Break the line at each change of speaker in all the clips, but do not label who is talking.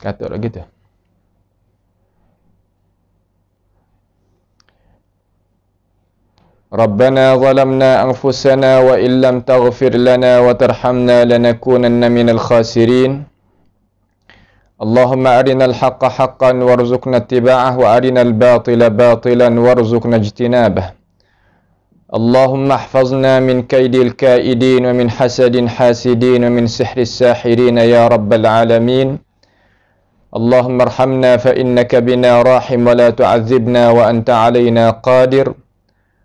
Kata lagi tu. Rabbana zalamna anfusana wa illam taghfir lana wa tarhamna lanakunanna minal khasirin. Allahumma arinal haqqa haqqan warzuqna ittiba'ah wa arinal batila batilan warzuqna ijtinabah. Allahumma ihfazna min kaidil kaidin wa min hasadin hasidin wa min sihris sahirin ya rabbal alamin. Allahumma arhamna fa innaka bina rahim wa la tu'adzibna wa anta alaina qadir.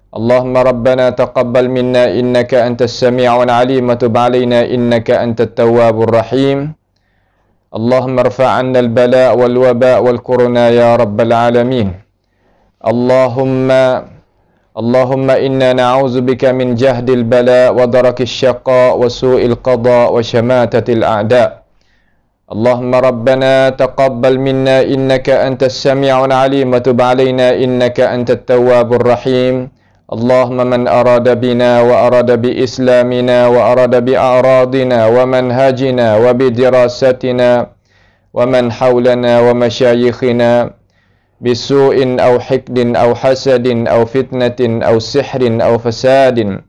Allahumma rabbana taqabbal minna innaka antas sami'ul alim wa tub alaina innaka antat tawwabur rahim. Allahumma irfa' 'anna al-bala' wal waba' wal corona ya rabbal alamin. Allahumma inna na'udzu bika min jahdil bala' wa darakis syaqa' wa su'il qada' wa shamatatil a'da'. Allahumma rabbana taqabbal minna innaka antas sami'ul alim wa tub alaina innaka antat tawwabur rahim. Allahumma man arada bina wa arada bi islamina wa arada bi a'radina wa manhajina wa bi dirasatina wa man hawlana wa masyayikhina bisu'in aw hikdin aw hasadin aw fitnatin aw sihrin aw fasadin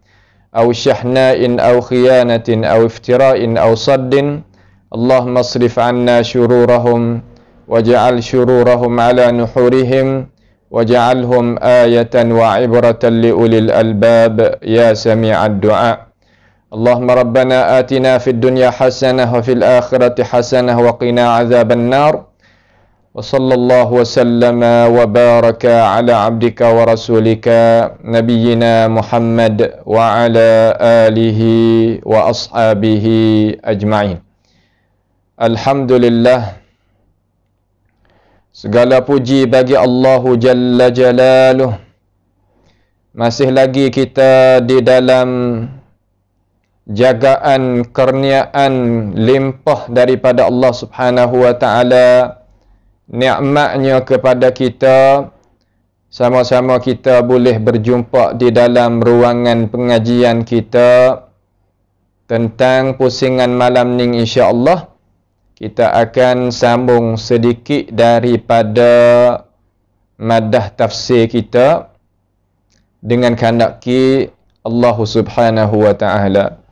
aw syahna'in aw khiyanatin aw iftira'in aw saddin. Allahumma asrif 'anna syururahum waj'al syururahum 'ala nuhurihim waj'alhum ayatan wa ibratan li ulil albab ya sami'ad du'a. Allahumma rabbana atina fid dunya hasanah wa fil akhirati hasanah wa qina azaban nar. Wa sallallahu wa sallama wa baraka ala abdika wa rasulika nabiyyina Muhammad wa ala alihi wa ashabihi ajma'in. Alhamdulillah, segala puji bagi Allahu Jalla Jalaluh. Masih lagi kita di dalam jagaan kurniaan limpah daripada Allah Subhanahu wa taala, nikmatnya kepada kita. Sama-sama kita boleh berjumpa di dalam ruangan pengajian kita tentang pusingan malam ni, insya-Allah. Kita akan sambung sedikit daripada madah tafsir kita dengan kehendaki Allah Subhanahu wa taala.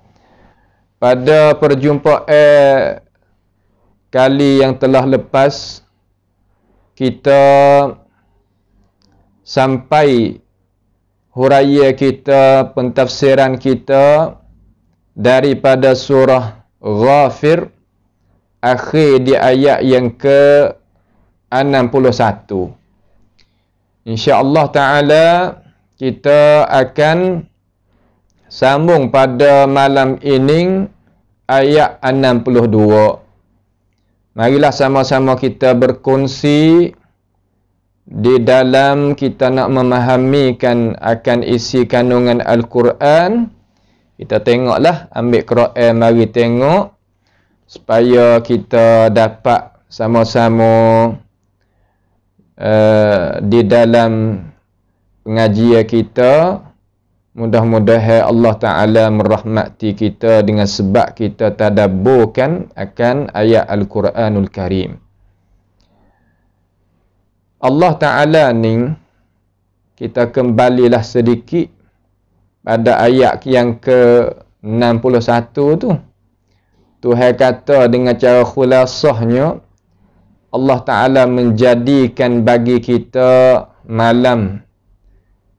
Pada perjumpaan kali yang telah lepas, kita sampai huraian kita, pentafsiran kita daripada surah Ghafir, akhir di ayat yang ke-61. InsyaAllah ta'ala kita akan sambung pada malam ini ayat 62. Marilah sama-sama kita berkongsi di dalam kita nak memahamikan akan isi kandungan Al-Quran. Kita tengoklah, ambil Quran, mari tengok, supaya kita dapat sama-sama di dalam pengajian kita. Mudah-mudahan Allah Ta'ala merahmati kita dengan sebab kita tadabburkan akan ayat Al-Quranul Karim. Allah Ta'ala ni, kita kembalilah sedikit pada ayat yang ke-61 tu. Tuhan kata dengan cara khulasahnya, Allah Ta'ala menjadikan bagi kita malam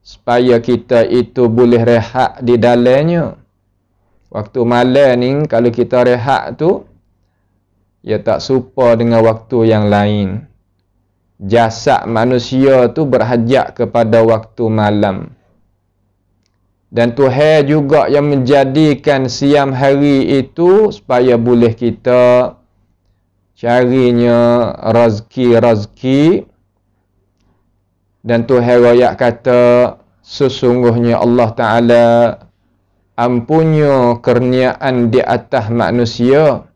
supaya kita itu boleh rehat di dalamnya. Waktu malam ni, kalau kita rehat tu, ia tak serupa dengan waktu yang lain. Jasad manusia tu berhajat kepada waktu malam. Dan Tuhan juga yang menjadikan siang hari itu supaya boleh kita carinya rezeki. Dan Tuhan royak kata, sesungguhnya Allah Ta'ala ampunya kurniaan di atas manusia,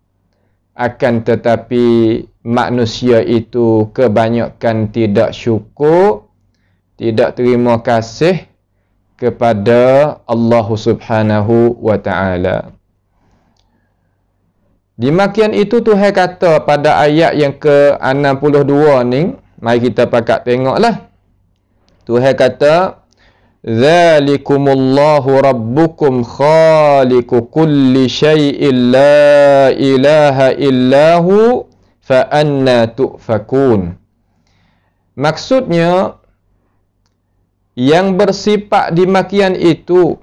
akan tetapi manusia itu kebanyakan tidak syukur, tidak terima kasih kepada Allah Subhanahu wa Ta'ala. Demikian itu Tuhan kata pada ayat yang ke-62 ni, mari kita pakat tengoklah. Tuhan kata, "Dzalikumullahu rabbukum khaliqu kulli syai'in la ilaha illahu fa anna tu'fakun." Maksudnya, yang bersifat demikian itu,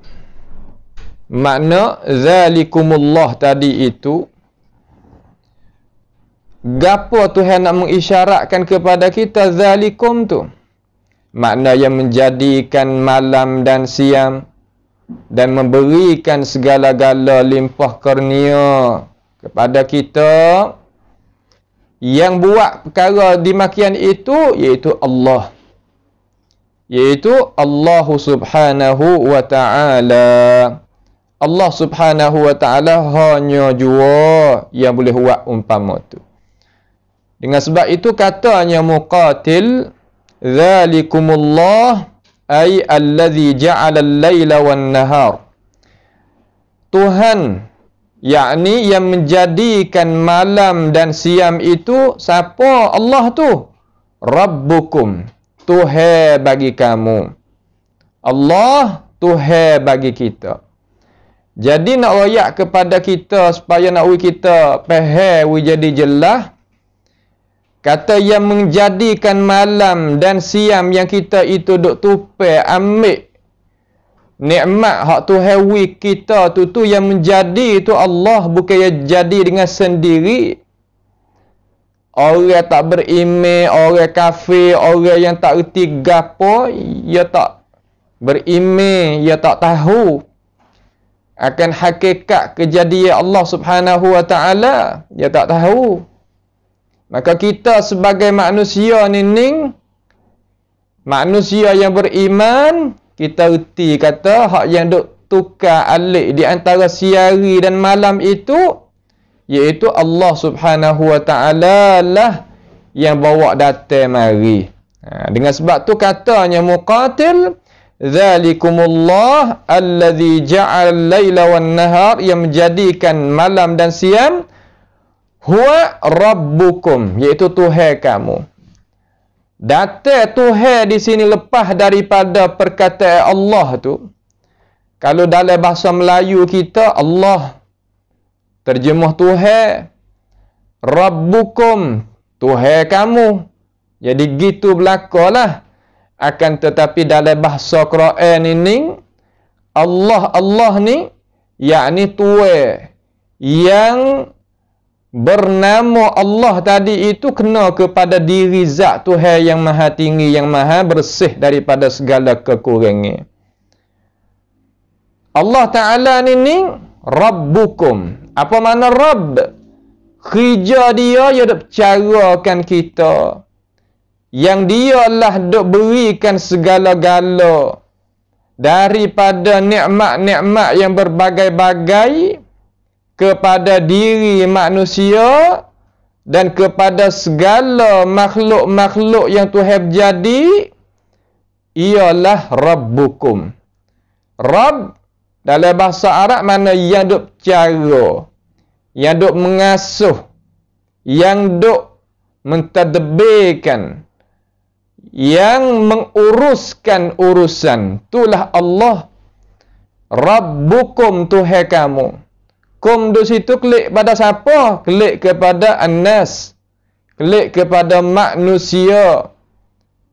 makna zalikumullah tadi itu, gapo Tuhan nak mengisyaratkan kepada kita zalikum tu? Makna yang menjadikan malam dan siang dan memberikan segala-gala limpah kurnia kepada kita. Yang buat perkara demikian itu iaitu Allah. Iaitu Allah Subhanahu wa ta'ala. Allah Subhanahu wa ta'ala hanya jua yang boleh buat umpama tu. Dengan sebab itu katanya Muqatil, "Dzalikumullah ay allazi ja'ala al-laila wan-nahar." Tuhan, yakni yang menjadikan malam dan siang itu siapa? Allah tu. Rabbukum, Tuhan bagi kamu. Allah Tuhan bagi kita. Jadi nak royak kepada kita supaya nak kita faham jadi jelas. Kata yang menjadikan malam dan siang yang kita itu duk tupai ambil nikmat hak Tuhan kita tu yang menjadi itu Allah, bukan yang jadi dengan sendiri. Orang tak beriman, orang kafir, orang yang tak erti gapo, ia tak beriman, ia tak tahu akan hakikat kejadian Allah Subhanahu wa ta'ala, ia tak tahu. Maka kita sebagai manusia ni, manusia yang beriman, kita erti kata hak yang duk tukar alik di antara siang dan malam itu, iaitu Allah Subhanahu wa ta'ala lah yang bawa datang mari. Dengan sebab tu katanya Muqatil, "Dzalikumullah allazi ja'al laila wan nahar", yang menjadikan malam dan siang, huwa rabbukum, iaitu Tuhan kamu. Datang Tuhan di sini lepas daripada perkataan Allah tu. Kalau dalam bahasa Melayu kita, Allah terjemah Tuhan, Rabbukum, Tuhan kamu. Jadi gitu belakalah. Akan tetapi dalam bahasa Quran ini, Allah ni, yakni Tuhan yang bernama Allah tadi itu kena kepada diri zat Tuhan yang maha tinggi, yang maha bersih daripada segala kekurangan. Allah Ta'ala ni Rabbukum. Apa makna Rabb? Kerja dia yang duk carakan kita, yang dia lah duk berikan segala-gala daripada nikmat-nikmat yang berbagai-bagai kepada diri manusia dan kepada segala makhluk-makhluk yang Tuhan jadi, ialah Rabbukum. Rabb dalam bahasa Arab mana yang duk cara, yang duk mengasuh, yang duk mentadbirkan, yang menguruskan urusan. Itulah Allah. Rabbukum, Tuhan kamu. Kum di situ klik pada siapa? Klik kepada An-Nas. Klik kepada manusia.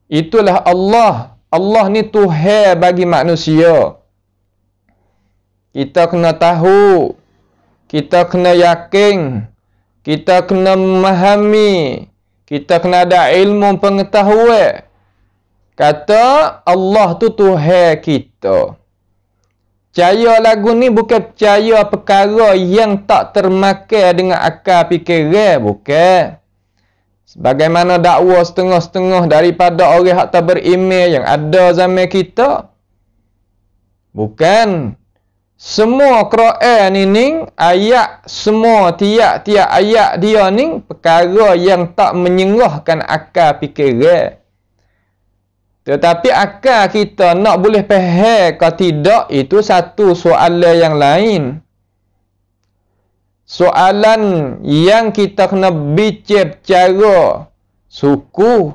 Itulah Allah. Allah ni Tuhan bagi manusia. Kita kena tahu. Kita kena yakin. Kita kena memahami. Kita kena ada ilmu pengetahuan. Kata Allah tu Tuhan kita. Percaya lagu ni bukan percaya perkara yang tak termakan dengan akal fikiran, bukan. Sebagaimana dakwa setengah-setengah daripada orang yang tak beriman yang ada zaman kita. Bukan. Semua Quran ini, ayat semua tiap-tiap ayat dia ni perkara yang tak menyerahkan akal fikiran. Tetapi akal kita nak boleh faham ke tidak, itu satu soalan yang lain. soalan yang kita kena bincang secara suku.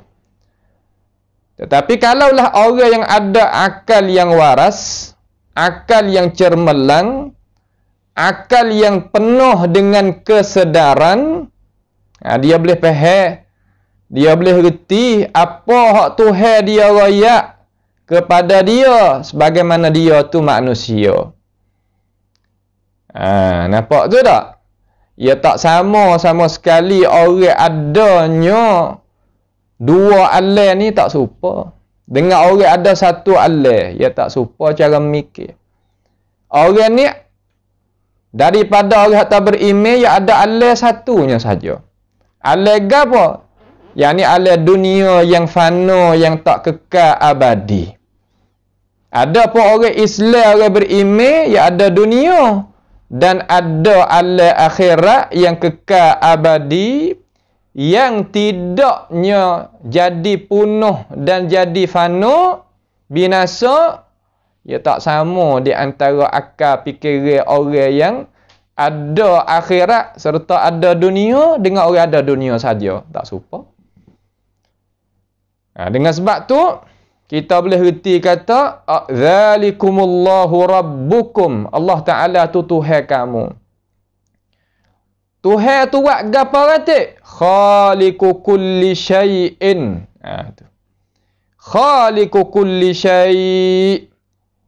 Tetapi kalaulah orang yang ada akal yang waras, akal yang cermelang, akal yang penuh dengan kesedaran, dia boleh faham, dia boleh reti apa hak Tuhan dia royak kepada dia sebagaimana dia tu manusia. Nampak tu tak? Ya tak sama sekali orang adanya dua alam ni tak serupa. Dengan orang ada satu alam, ya tak serupa cara mikir. Orang ni daripada orang tak beriman, ya ada alam satunya saja. Alam apa? Yang ni alam dunia yang fana, yang tak kekal abadi. Ada pun orang Islam, orang beriman, ya ada dunia. Dan ada alam akhirat yang kekal abadi, yang tidaknya jadi punah dan jadi fana, binasa, ya tak sama di antara akal fikiran orang yang ada akhirat serta ada dunia dengan orang ada dunia saja. Tak serupa. Dengan sebab tu, kita boleh reti kata, Zalikumullahu Rabbukum. Allah Ta'ala tu Tuhan kamu. Tuhan tu buat apa kata? Khaliqu kulli syai'in. Khaliqu kulli syai'.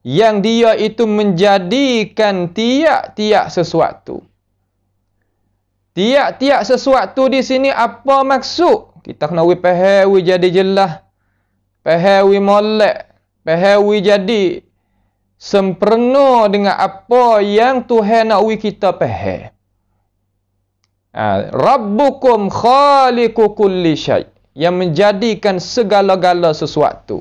Yang dia itu menjadikan tiap-tiap sesuatu. Tiap-tiap sesuatu di sini apa maksud? Kita kena faham jadi jelas. Faham molek. Faham jadi sempurna dengan apa yang Tuhan nak kita faham. Rabbukum khaliqu kulli syai'. Yang menjadikan segala-gala sesuatu.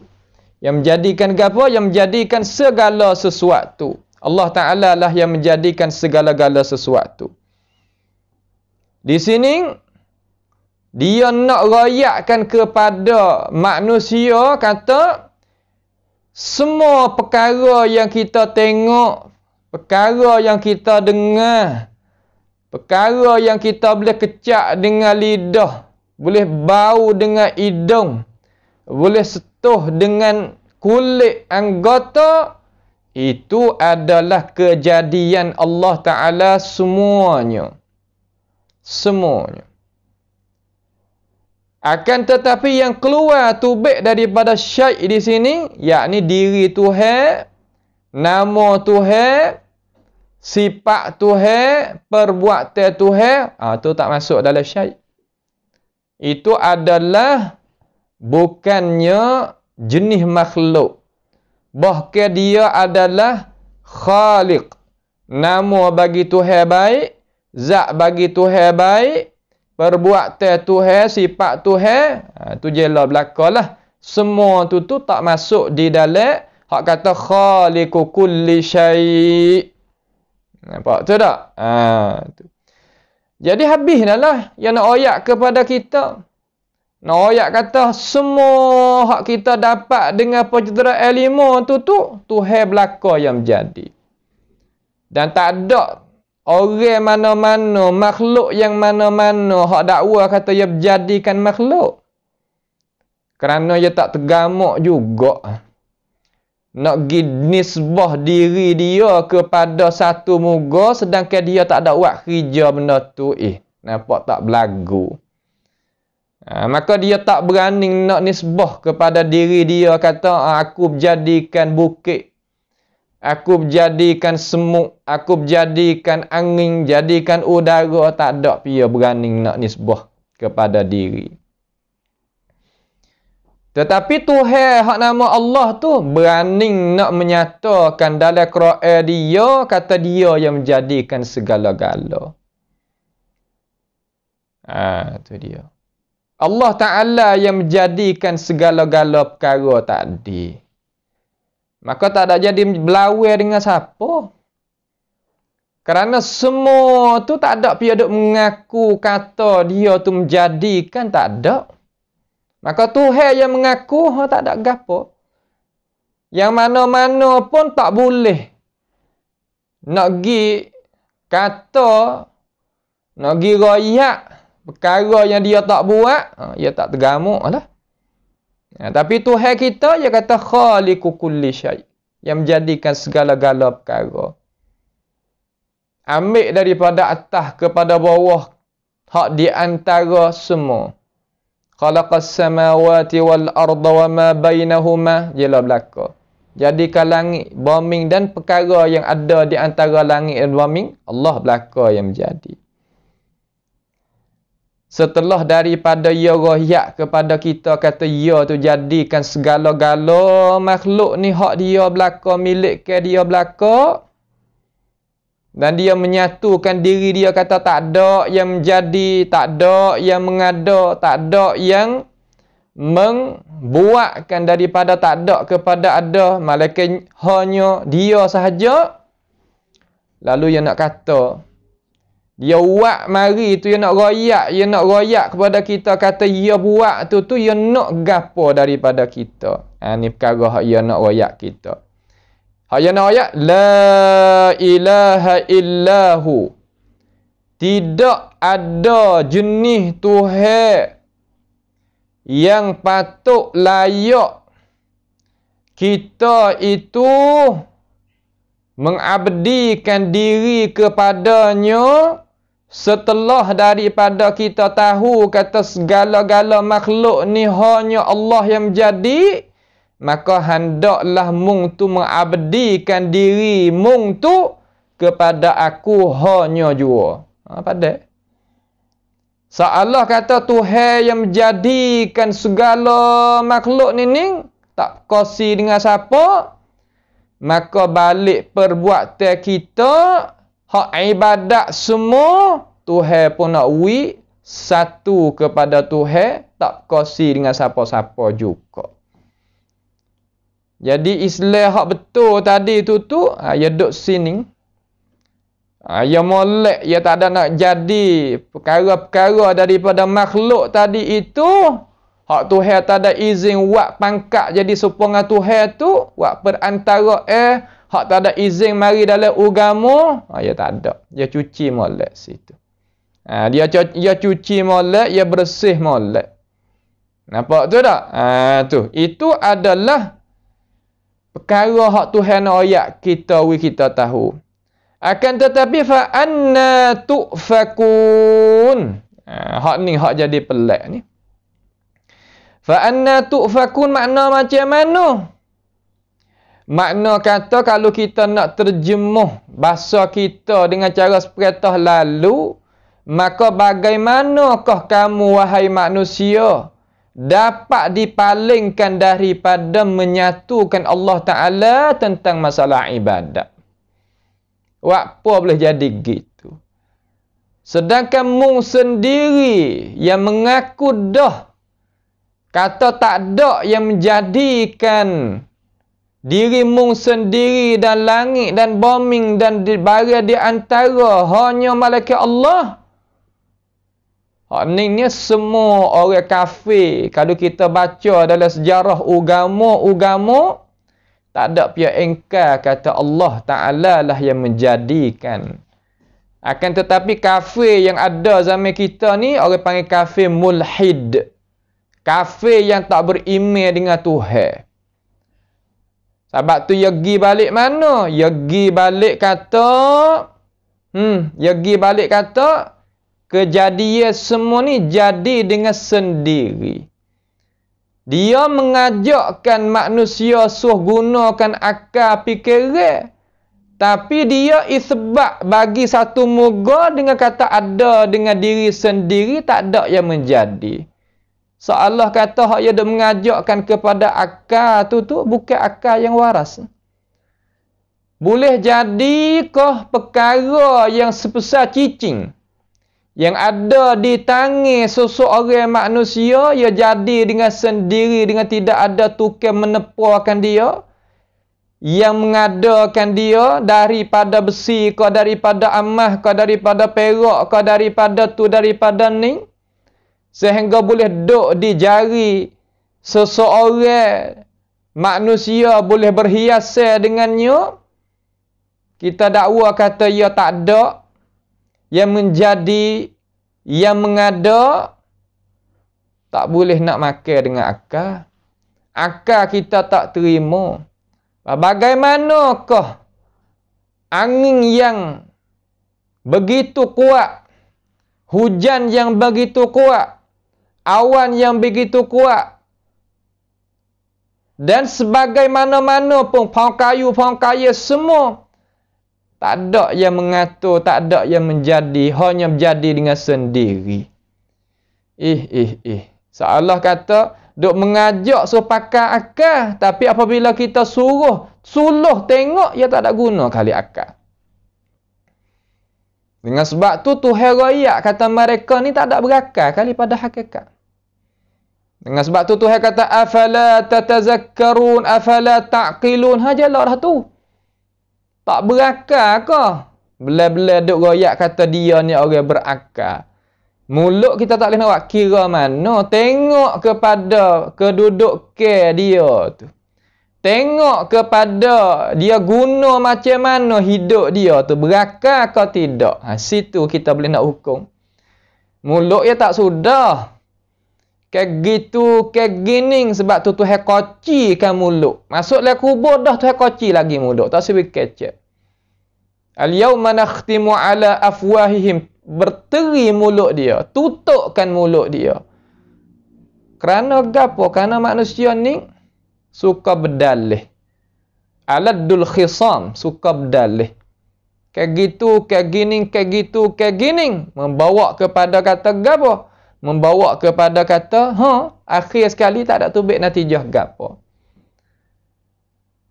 Yang menjadikan apa? Yang menjadikan segala sesuatu. Allah Ta'ala lah yang menjadikan segala-gala sesuatu. Di sini, dia nak rayakkan kepada manusia, kata, semua perkara yang kita tengok, perkara yang kita dengar, perkara yang kita boleh kecak dengan lidah, boleh bau dengan hidung, boleh sentuh dengan kulit anggota, itu adalah kejadian Allah Ta'ala semuanya. Semuanya. Akan tetapi yang keluar tubik daripada syai' di sini, yakni diri Tuhan, nama Tuhan, sifat Tuhan, perbuatan Tuhan, itu tak masuk dalam syai'. Itu adalah bukannya jenis makhluk. Bahkan dia adalah khaliq. Nama bagi Tuhan baik, zat bagi Tuhan baik, perbuatan Tuhan, sifat Tuhan, tu jelas belakalah. Semua tu tak masuk di dalam hak kata khaliqu kulli syai'. Nampak tu tak? Tu. Jadi habis dah lah yang nak ayat kepada kita. Nak ayat kata semua hak kita dapat dengan pencerahan ilmu tu Tuhan belaka yang menjadi. Dan tak ada orang mana-mana, makhluk yang mana-mana hak dakwa kata ia menjadikan makhluk. Kerana ia tak tergamak juga. Nak gi nisbah diri dia kepada satu muka, sedangkan dia tak ada buat kerja benda tu. Nampak tak berlagu. Maka dia tak berani nak nisbah kepada diri dia, kata aku menjadikan bukit, aku menjadikan semut, aku menjadikan angin, jadikan udara. Tak ada dia berani nak nisbah kepada diri. Tetapi Tuhan hak nama Allah tu berani nak menyatakan dalam Quran dia, kata dia yang menjadikan segala-gala. Tu dia. Allah Ta'ala yang menjadikan segala-gala perkara tadi. Maka tak ada jadi berlawan dengan siapa. Kerana semua tu tak ada dia duk mengaku kata dia tu menjadikan, tak ada. Maka Tuhan yang mengaku, tak ada gapo. Yang mana-mana pun tak boleh nak gi kata Nak pergi royak perkara yang dia tak buat, dia tak tergamuk lah. Tapi Tuhan kita, dia kata khaliqu kulli syai', yang menjadikan segala-gala perkara. Ambil daripada atas kepada bawah, hak di antara semua. Khalaqas samawati wal arda wa ma bainahuma, jelah belaka. Jadikan langit, bumi dan perkara yang ada di antara langit dan bumi, Allah belaka yang menjadi. Setelah daripada ia rohyak kepada kita, kata ia tu jadikan segala-gala makhluk ni hak dia belaka, milik ke dia belaka. Dan dia menyatukan diri dia, kata tak ada yang menjadi, tak ada yang mengada, tak ada yang membuatkan daripada tak ada kepada ada, malaikat hanya dia sahaja. Lalu dia nak kata, dia buat mari tu, dia nak royak kepada kita, kata dia buat tu dia nak gapo daripada kita. Ni perkara hak dia nak royak kita. Hak dia nak royak, la ilaha illahu, tidak ada jenis Tuhan yang patut layak kita itu mengabdikan diri kepadanya setelah daripada kita tahu kata segala-gala makhluk ni hanya Allah yang menjadi, maka hendaklah mung tu mengabdikan diri mung tu kepada aku hanya jua. Pada so Allah kata Tuhan yang menjadikan segala makhluk ni tak kosi dengan siapa, maka balik perbuatan kita, hak ibadat semua, Tuhan pun nak satu kepada Tuhan, tak kosi dengan siapa-siapa juga. Jadi Islam hak betul tadi tu, dia duduk sini. Dia molek, dia tak ada nak jadi perkara-perkara daripada makhluk tadi itu. Hak Tuhan tak ada izin buat pangkat jadi serupa Tuhan tu, buat perantara hak tak ada izin mari dalam agama, dia tak ada. Dia cuci molek situ. Dia cuci molek, dia bersih molek. Nampak tu tak? Tu. Itu adalah perkara hak Tuhan nak ayat kita tahu. Akan tetapi fa anna tu'fakun. Hak ni hak jadi pelik ni. Fa anna tu'fakun makna macam mana? Makna kata kalau kita nak terjemuh bahasa kita dengan cara sepatah lalu, maka bagaimanakah kamu wahai manusia dapat dipalingkan daripada menyatukan Allah Ta'ala tentang masalah ibadat? Apa boleh jadi gitu? Sedangkan mung sendiri yang mengaku dah kata tak ada yang menjadikan diri mung sendiri dan langit dan bumi dan barang di antara hanya malaikat Allah. Ni semua orang kafir. Kalau kita baca dalam sejarah agama, tak ada pihak engkar kata Allah Ta'ala lah yang menjadikan. Akan tetapi kafir yang ada zaman kita ni, orang panggil kafir mulhid. Kafir yang tak beriman dengan Tuhan. Sebab tu dia pergi balik mana? Dia pergi balik kata, kejadian semua ni jadi dengan sendiri. Dia mengajakkan manusia suruh gunakan akal fikiran. Tapi dia isbat bagi satu muka dengan kata ada dengan diri sendiri, tak ada yang menjadi. So Allah kata hak dia mengajakkan kepada akal tu bukan akal yang waras. Boleh jadikah perkara yang sebesar cicing yang ada di tangan seseorang manusia, ia jadi dengan sendiri, dengan tidak ada tukang menepuakan dia, yang mengadakan dia daripada besi ke, daripada emas ke, daripada perak ke, daripada tu, daripada ni, sehingga boleh duduk di jari seseorang manusia, boleh berhiasan dengannya. Kita dakwa kata ia tak ada. yang menjadi, yang mengada, tak boleh nak makan dengan akal. Akal kita tak terima. Bagaimanakah angin yang begitu kuat, hujan yang begitu kuat, awan yang begitu kuat, dan sebagaimana-mana pun pohon kayu semua, tak ada yang mengatur, tak ada yang menjadi, hanya menjadi dengan sendiri. Seolah kata duk mengajak supaya akal, tapi apabila kita suluh tengok, ia tak ada guna kali akal. Dengan sebab tu Tuhan royak kata mereka ni tak ada berakal kali pada hakikat. Dengan sebab tu Tuhan kata afala tatazakkarun, afala taqilun, hajalah dah tu. Tak berakal ke? Bela-bela duk royak kata dia ni orang berakal. Mulut kita tak boleh nak buat kira mana. Tengok kepada kedudukan dia tu. Tengok kepada dia guna macam mana hidup dia tu. Berakal ke tidak. Situ kita boleh nak hukum. Mulut dia tak sudah. Kayak gitu, kayak gini. Sebab tu Tuhan kocikan mulut. Masuklah kubur dah Tuhan koci lagi mulut. Tak sebi kecek. Al-yawma nakhtimu ala afwahihim. Berteri mulut dia. Tutupkan mulut dia. Kerana gapo? Kerana manusia ni suka berdalih. Aladul khisam. Suka berdalih. Kayak gitu, kayak gini, kayak gitu, kayak gini. Membawa kepada kata gapo? Membawa kepada kata, akhir sekali tak ada tubik natijah gapo.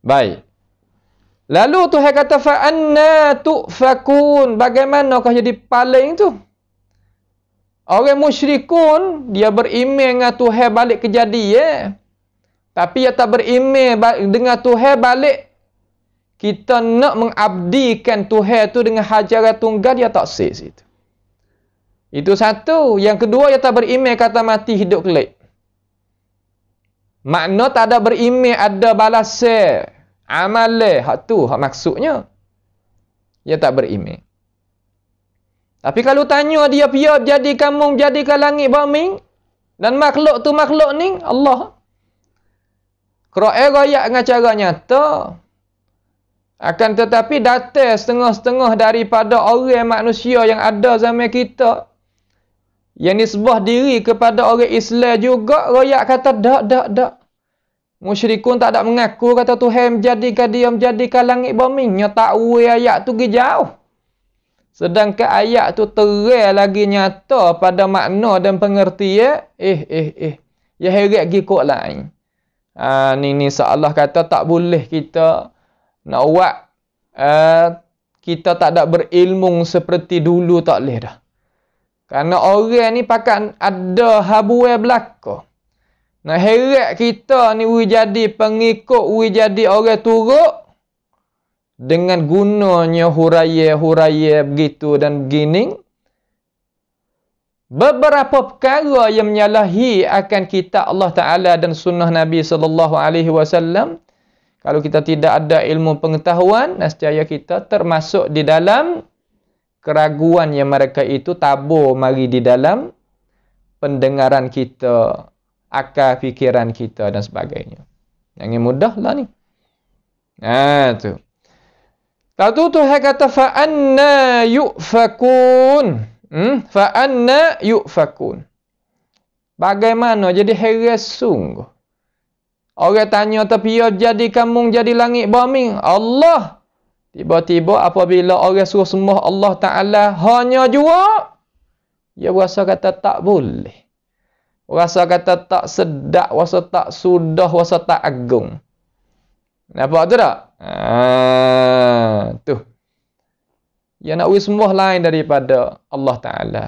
Baik. Lalu Tuhan kata, fa'anna tu'fakun. Bagaimanakah jadi paling tu? Orang musyrikun, dia beriman dengan Tuhan balik kejadian. Tapi dia tak beriman dengan Tuhan balik. Kita nak mengabdikan Tuhan tu dengan hajaran tunggal, dia tak sih situ. Itu satu. Yang kedua, dia tak beriman kata mati hidup kelak. Makna tak ada beriman ada balasan. Amal hak tu, hak maksudnya. Dia tak beriman. Tapi kalau tanya dia biar jadi kamu, jadikan langit bumi, dan makhluk tu makhluk ni, Allah. Quran royak dengan cara nyata. Akan tetapi datang setengah-setengah daripada orang manusia yang ada zaman kita, yang nisbah diri kepada orang Islam juga, royak kata tak. Musyrikun tak ada mengaku kata Tuhan menjadikan dia menjadikan langit bumi. Nya tahu ayat tu pergi jauh. Sedangkan ayat tu terang lagi nyata pada makna dan pengertian. Ya heret gi kok lain. Ni seolah kata tak boleh kita nak buat kita tak ada berilmu seperti dulu, tak boleh dah. Kerana orang ni pakat ada habuai belaka. Nah heret kita ni jadi pengikut, jadi orang turut dengan gunanya huraya begitu dan begini. Beberapa perkara yang menyalahi akan kitab Allah Ta'ala dan sunnah Nabi SAW. Kalau kita tidak ada ilmu pengetahuan, nescaya kita termasuk di dalam keraguan yang mereka itu tabur mari di dalam pendengaran kita, akal fikiran kita dan sebagainya. Yang mudah lah ni. Tu. Lalu Tuhan kata fa'anna yu'fakun. Fa'anna yu'fakun. Bagaimana? Jadi heran sungguh. Orang tanya tapi ya jadi kamu jadi langit bumi. Allah. Tiba-tiba apabila orang suruh sembah Allah Ta'ala hanya jua, dia rasa kata tak boleh. Rasa kata tak sedap, rasa tak sudah, rasa tak agung. Nampak tu tak? Tu. Dia nak sembah lain daripada Allah Ta'ala.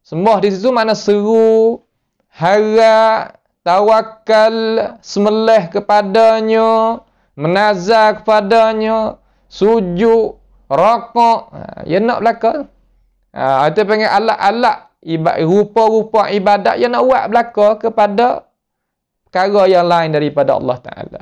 Sembah di situ mana seru, harap, tawakal, semelih kepadanya, menazar kepadanya, sujud, rokok. Dia nak belakang. Itu panggil alat-alat. Rupa-rupa ibadat yang nak buat belaka kepada perkara yang lain daripada Allah Ta'ala.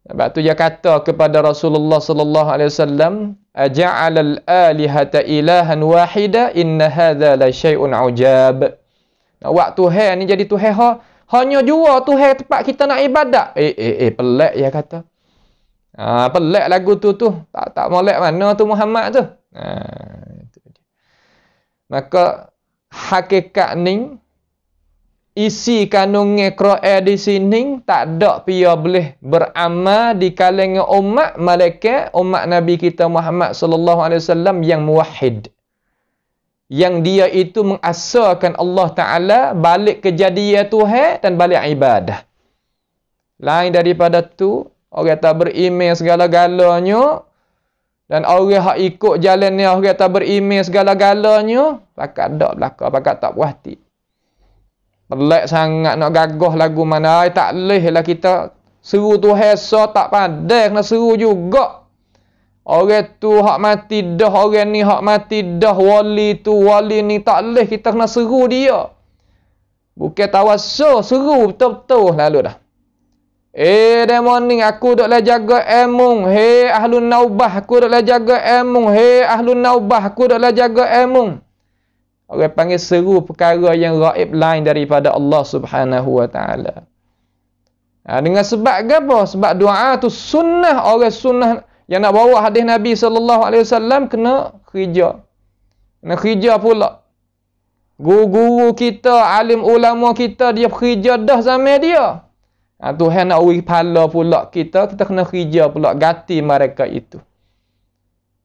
Sebab tu dia kata kepada Rasulullah sallallahu alaihi wasallam, "Aja'alal alihata ilahan wahida inna hadza la syai'un ujab." Nak buat Tuhan ni jadi Tuhan hanya jua Tuhan tempat kita nak ibadat. Pelik dia kata. Pelik lagu tu. Tak molek mana tu Muhammad tu. Itu dia. Maka hakikat ni isi kandungan Quran di sini tak ada pia boleh beramal di kalangan umat malaikat umat Nabi kita Muhammad sallallahu alaihi wasallam yang muwahhid, yang dia itu mengasarkan Allah Taala balik kejadian Tuhan dan balik ibadah. Lain daripada tu orang tak beriman segala-galanya, dan orang hak ikut jalan ni orang tak beriman segala-galanya, pakat dak belaka, pakat tak puas hati. Pelik sangat nak gagah lagu mana. Tak boleh lah kita seru tu hesa tak pandai, kena seru juga. Orang tu hak mati dah, orang ni hak mati dah, wali tu, wali ni, tak boleh kita kena seru dia. Bukan tawassul, seru betul-betul lalu dah. Demo ni aku dok lah jaga emung. Hei ahlun naubah, aku dok lah jaga emung. Hei ahlun naubah, aku dok lah jaga emung. Orang panggil seru perkara yang gaib lain daripada Allah Subhanahu wa taala. Dengan sebab apa? Sebab doa tu sunnah, orang sunnah yang nak bawa hadis Nabi sallallahu alaihi wasallam kena kerja. Kena kerja pula. Guru-guru kita, alim ulama kita, dia kerja dah zaman dia. Tuhan nak beri pahala pula kita kena kerja pula ganti mereka itu.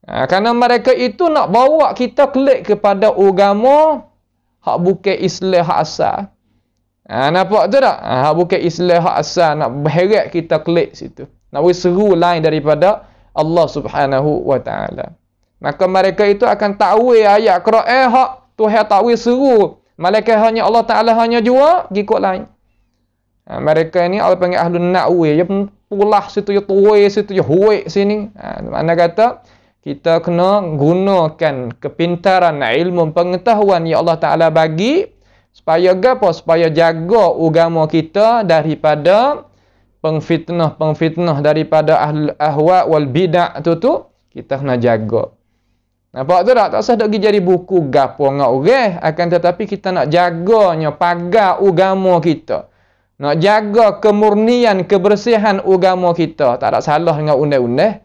Kerana mereka itu nak bawa kita klik kepada agama hak bukan Islam hak asal. Nampak tu tak? Hak bukan Islam hak asal, nak berheret kita klik situ. Nak beri seru lain daripada Allah Subhanahu wa taala. Maka mereka itu akan takwil ayat Quran hak Tuhan takwil seru. Malaikat hanya Allah Taala hanya jua ikut lain. Mereka ni orang panggil ahlun na'wi, dia pulah situ, dia tuai situ, dia huik sini. Mana kata kita kena gunakan kepintaran ilmu pengetahuan yang Allah Ta'ala bagi supaya apa? Supaya jaga agama kita daripada pengfitnah daripada ahlul ahwa wal bid'ah tu kita kena jaga. Nampak tu tak? Tak usah nak jadi buku gapo ngak orang, akan tetapi kita nak jaganya pagar agama kita. Nak jaga kemurnian, kebersihan agama kita. Tak ada salah dengan undang-undang.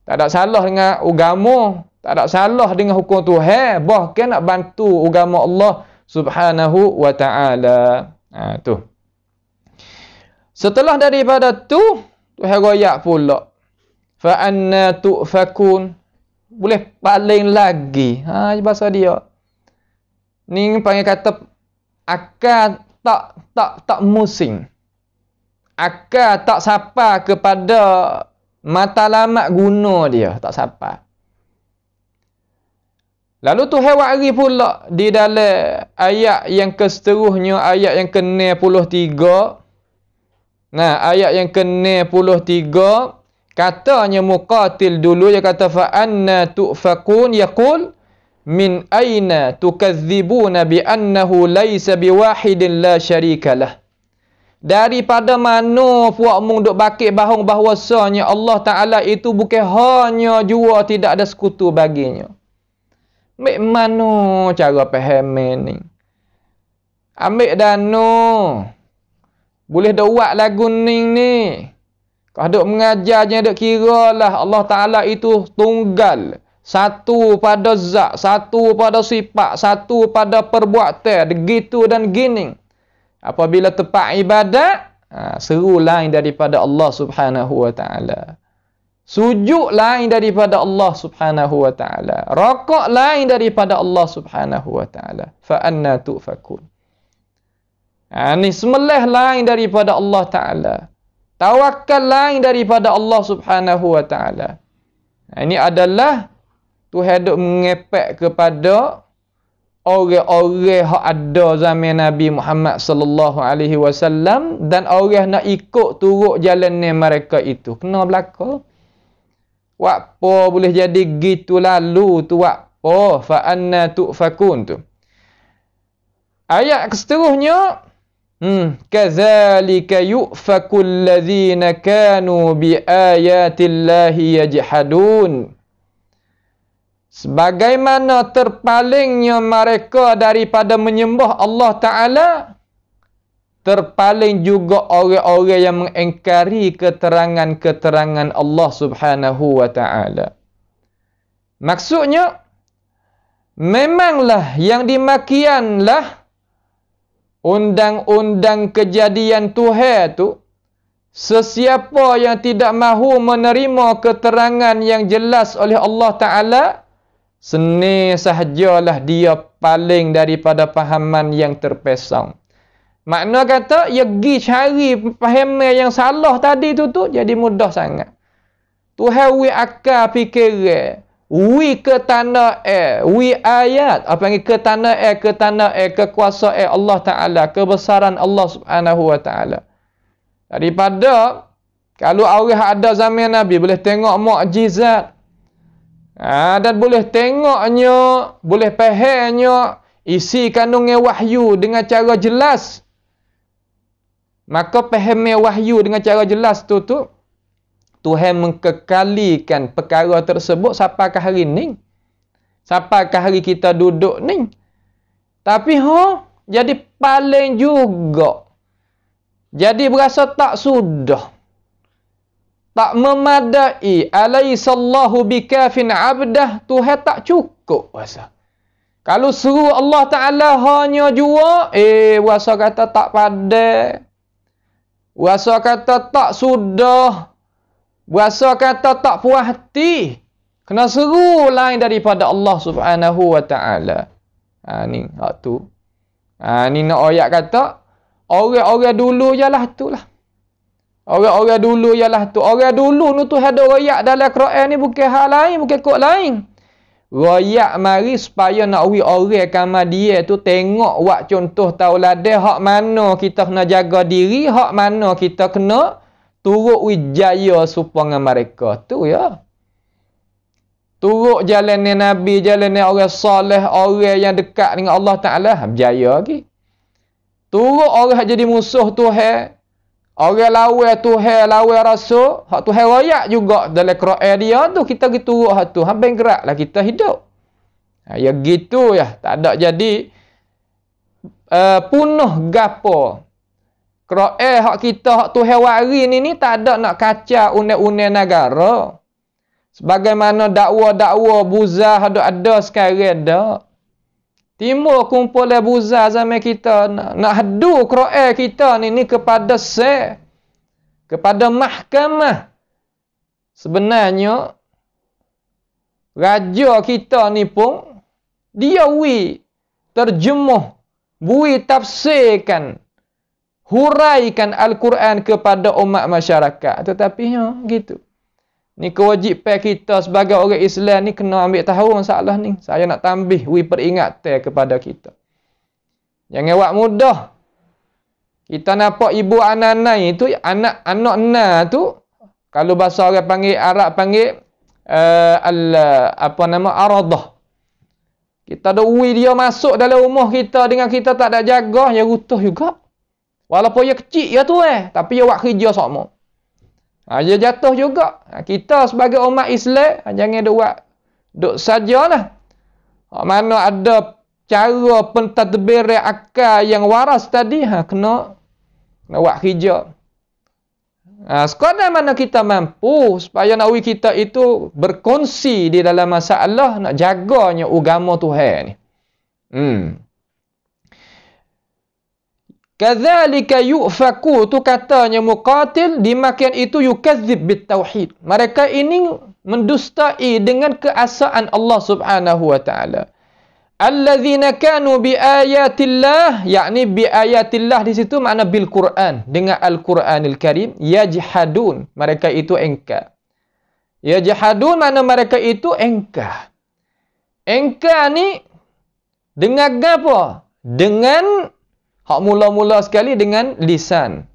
Tak ada salah dengan agama, tak ada salah dengan hukum Tuhan, bahkan nak bantu agama Allah Subhanahu wa taala. Tu. Setelah daripada tu, Tuhan royak pula. Fa anna tu'fakun. Boleh paling lagi. Bahasa dia. Ni panggil kata akal tak musim. Akal tak sapa kepada matlamat guna dia, tak sapa. Lalu Tuhan wari pula di dalam ayat yang keseterusnya, ayat yang ke-63. Ayat yang ke-63 katanya Muqatil dulu, dia kata fa anna tu'fakun yaqul min aina tukadzibuna bi annahu laisa biwahidin la syarikalah. Daripada mana puakmu duk bakit bahong bahwasanya Allah Ta'ala itu bukan hanya jua, tidak ada sekutu baginya. Ambil mana cara faham ni? Ambil dano. Boleh duk buat lagu ni. Kalau duk mengajarnya duk kira lah Allah Ta'ala itu tunggal. Satu pada zat, satu pada sifat, satu pada perbuatan, begitu dan gini. Apabila tempat ibadat, seru lain daripada Allah Subhanahu wa taala. Sujud lain daripada Allah Subhanahu wa taala. Rakaat lain daripada Allah Subhanahu wa taala. Fa anna tu'fakun. Ni sembelih lain daripada Allah Taala. Tawakal lain daripada Allah Subhanahu wa taala. Ini adalah Tuhan duk mengepek kepada orang-orang yang ada zaman Nabi Muhammad sallallahu alaihi wasallam, dan orang nak ikut turut jalan mereka itu kena belaka. Apa boleh jadi gitu lalu tu apa? Fa anna tu'fakun tu. Ayat seterusnya Kadzalika yu'fakul ladzina kanu bi ayatillahi yajhadun. Sebagaimana terpalingnya mereka daripada menyembah Allah Ta'ala, terpaling juga orang-orang yang mengingkari keterangan-keterangan Allah Subhanahu wa Ta'ala. Maksudnya, memanglah yang dimakianlah undang-undang kejadian Tuhan tu, sesiapa yang tidak mahu menerima keterangan yang jelas oleh Allah Ta'ala, seni sahajalah dia paling daripada pahaman yang terpesong. Makna kata, ia pergi cari pahaman yang salah tadi tu jadi mudah sangat. Tuhan wi akal fikiran, wi ke tanah wi ayat, apa yang ke tanah kekuasaan Allah Ta'ala, kebesaran Allah Subhanahu wa Ta'ala. Daripada, kalau orang ada zaman Nabi, boleh tengok mukjizat. Dan boleh tengoknya, boleh fahamnya isi kandungan wahyu dengan cara jelas. Maka fahamnya wahyu dengan cara jelas tu Tuhan mengkekalikan perkara tersebut sampai ke hari ni. Sampai ke hari kita duduk ni. Tapi jadi paling juga. Jadi berasa tak sudah. Tak memadai. Alaihissallahu bikafin abdah. Tuhan tak cukup rasa. Kalau suruh Allah Ta'ala hanya jua, rasa kata tak padai. Rasa kata tak sudah. Rasa kata tak puas hati. Kena seru lain daripada Allah Subhanahu wa Ta'ala. Ni hak tu. Ni nak ayat kata, orang-orang dulu ialah tu lah. Orang-orang dulu ialah tu. Orang dulu ni tu ada ayat dalam Quran ni bukan hal lain, bukan kod lain. Royak mari supaya nak orang kamar dia tu tengok wak contoh tauladan hak mana kita kena jaga diri, hak mana kita kena turut wijaya supaya mereka tu ya. Turut jalan Nabi, jalan orang soleh, orang yang dekat dengan Allah Ta'ala, berjaya lagi. Turut orang jadi musuh Tuhan, orang lawan Tuhan, lawan Rasul, hak Tuhan royak juga dalam Quran dia tu, kita pergi turut hak tu, hampir geraklah kita hidup. Ya gitu ya, tak ada jadi punuh gapo. Quran hak kita, hak Tuhan wari ni tak ada nak kacau undang-undang negara. Sebagaimana dakwa-dakwa buzah ada sekarang dah. Timur kumpulan buzah zaman kita nak hadu Quran kita ni kepada kepada mahkamah. Sebenarnya raja kita ni pun dia terjemuh, tafsirkan, huraikan Al-Quran kepada umat masyarakat. Tetapi gitu. Ni kewajipan kita sebagai orang Islam ni kena ambil tahu masalah ni. Saya nak tambah peringatan kepada kita. Jangan buat mudah. Kita nampak ibu anak-anak itu, anak-anak na tu, kalau bahasa orang panggil Arab panggil aradah. Kita ada dia masuk dalam rumah kita dengan kita tak ada jaga, dia rutuh juga. Walaupun dia kecil ya tu tapi dia buat kerja sama. Dia jatuh juga. Kita sebagai umat Islam jangan duk sajalah. Mana ada cara pentadbiran akal yang waras tadi, kena buat kerja. Sekadar mana kita mampu supaya nawi kita itu berkongsi di dalam masalah nak jaganya agama Tuhan ni. Kadzalika yu'faku tu katanya Muqatil, dimakian itu yukadzib bit tauhid. Mereka ini mendustai dengan keesaan Allah Subhanahu wa Ta'ala. Alladzina kanu bi ayatillah, yakni bi ayatillah di situ makna bil Quran, dengan Al-Quranil Karim, yajhadun, mereka itu engkar. Yajhadun makna mereka itu engkar. Engkar ni dengan apa? Dengan hak mula-mula sekali dengan lisan.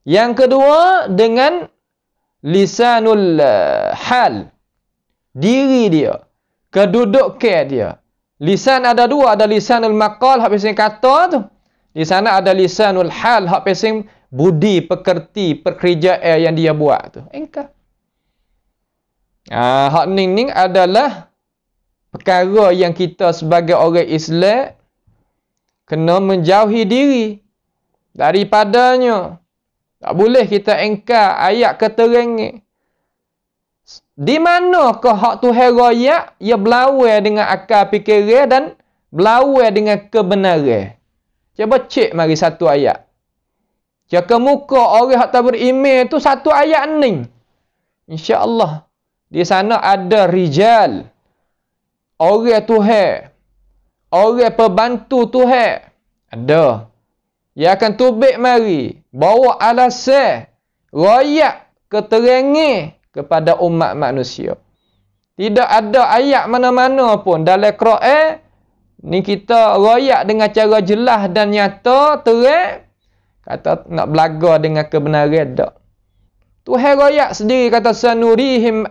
Yang kedua dengan lisanul hal. Diri dia. Kedudukan dia. Lisan ada dua. Ada lisanul maqal, habis ni kata tu. Di sana ada lisanul hal, hak pesing budi pekerti pekerjaan yang dia buat tu. Engkau. Hak ni adalah perkara yang kita sebagai orang Islam kena menjauhi diri daripadanya. Tak boleh kita engkar ayat keterangan. Di manakah hak Tuhan royak ia berlawan dengan akal fikiran dan berlawan dengan kebenaran. Cuba cek mari satu ayat. Jika muka orang yang tak beriman tu satu ayat ni. Insya-Allah di sana ada rijal. Orang Tuhan. Orang pembantu Tuhan. Ada. Dia akan tubik mari. Bawa alasan. Royak keterangan kepada umat manusia. Tidak ada ayat mana-mana pun dalam Quran ni kita royak dengan cara jelas dan nyata, terang. Kata nak belaga dengan kebenaran tak. Tuhan royak sendiri kata sanurihim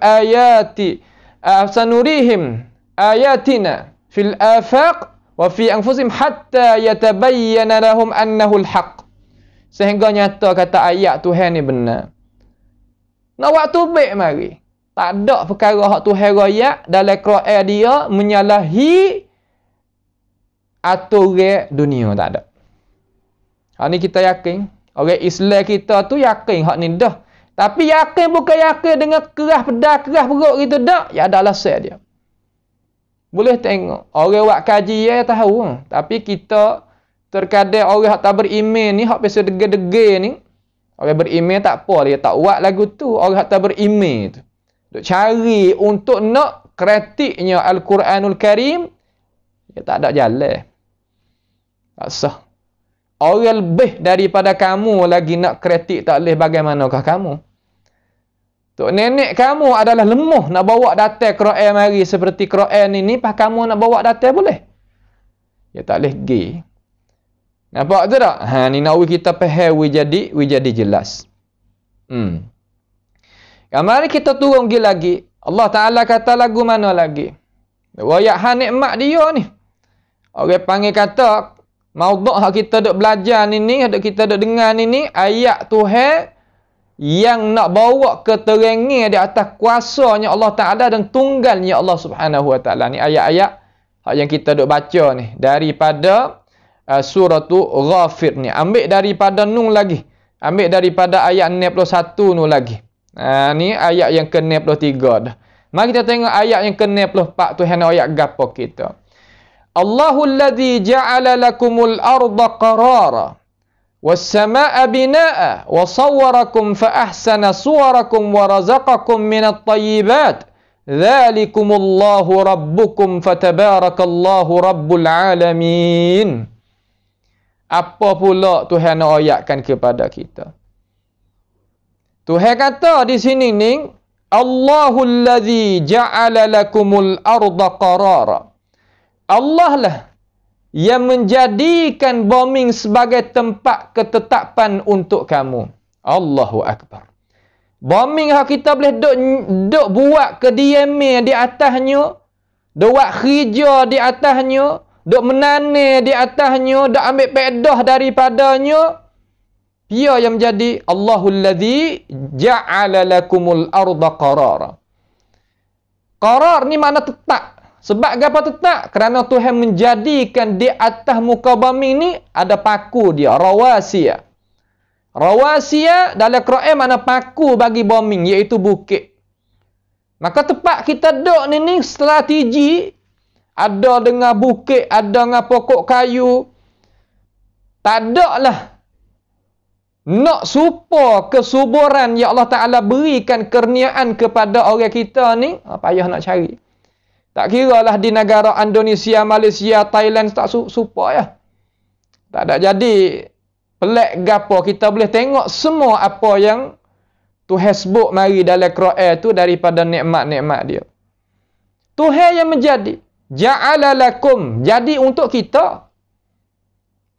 ayatina fil afaq wa fi anfusihim hatta yatabayyana lahum annahu al-haq. Sehingga nyata kata ayat Tuhan ni benar. Nak buat tubik mari. Tak ada perkara hak Tuhan royak dalam Quran dia menyalahi aturan dunia, tak ada. Hak ni kita yakin. Orang Islam kita tu yakin hak ni dah. Tapi yakin bukan yakin dengan keras pedas, keras perut gitu dak. Ya ada alasan dia. Boleh tengok. Orang buat kaji ya tahu. Tapi kita terkadang orang hak tak beriman ni, hak biasa dege-dege ni. Orang beriman tak apa, dia tak buat lagu tu. Orang tak beriman tu. Duk cari untuk nak kritiknya Al-Quranul Karim. Dia tak ada jalan. Tak sah. Orang lebih daripada kamu lagi nak kritik tak boleh bagaimanakah kamu. Tok nenek kamu adalah lemah nak bawa datang Quran mari seperti Quran ini. Pas kamu nak bawa datang boleh? Dia tak boleh pergi. Nampak tu tak? Ni nak kita faham we jadi jelas. Mari kita turun lagi. Allah Ta'ala kata lagu mana lagi? Wayak nikmat dia ni. Orang panggil kata maudhu' hak kita duk belajar ni, hak kita duk dengar ni ayat Tuhan yang nak bawa keterangan di atas kuasanya Allah Ta'ala dan tunggalnya Allah Subhanahu Wa Ta'ala. Ni ayat-ayat hak yang kita duk baca ni daripada suratul Ghafir ni. Ambil daripada nun lagi. Ambil daripada ayat 61 nun lagi. Ni ayat yang ke-63 dah. Mari kita tengok ayat yang ke-64 tu hana ayat gapo kita. Allahul ladzi ja'ala lakumul arda qarara was samaa'a binaa'a wa sawwarakum fa ahsana suwarakum wa razaqakum minat thayyibat. Dzalikumullahu rabbukum fatabarakallahu rabbul alamin. Apa pula Tuhan nak ayatkan kepada kita? Tuhan kata di sini ni, Allahul ladzi ja'ala lakumul arda qarara. Allah lah yang menjadikan bumi sebagai tempat ketetapan untuk kamu. Allahu Akbar. Bumi yang kita boleh duk buat kediaman di atasnya, duk buat kerja di atasnya, duk menanam di atasnya, duk ambil pedah daripadanya. Dia yang menjadi Allahul ladzi ja'ala lakumul arda qarara. Qarar ni makna tetap. Sebab apa tetap? Kerana Tuhan menjadikan di atas muka bumi ni ada paku dia, rawasiya. Rawasiya dalam Quran makna paku bagi bumi, iaitu bukit. Maka tempat kita duduk ni strategi. Ada dengan bukit, ada dengan pokok kayu. Tak ada lah nak supaya kesuburan yang Allah Ta'ala berikan kurniaan kepada orang kita ni, payah nak cari. Tak kira lah di negara Indonesia, Malaysia, Thailand, tak supaya ya. Tak ada jadi pelik gapo, kita boleh tengok semua apa yang Tuhan sebut mari dalam Quran tu daripada nikmat-nikmat dia. Tuhan yang menjadi. Ja'ala lakum, jadi untuk kita.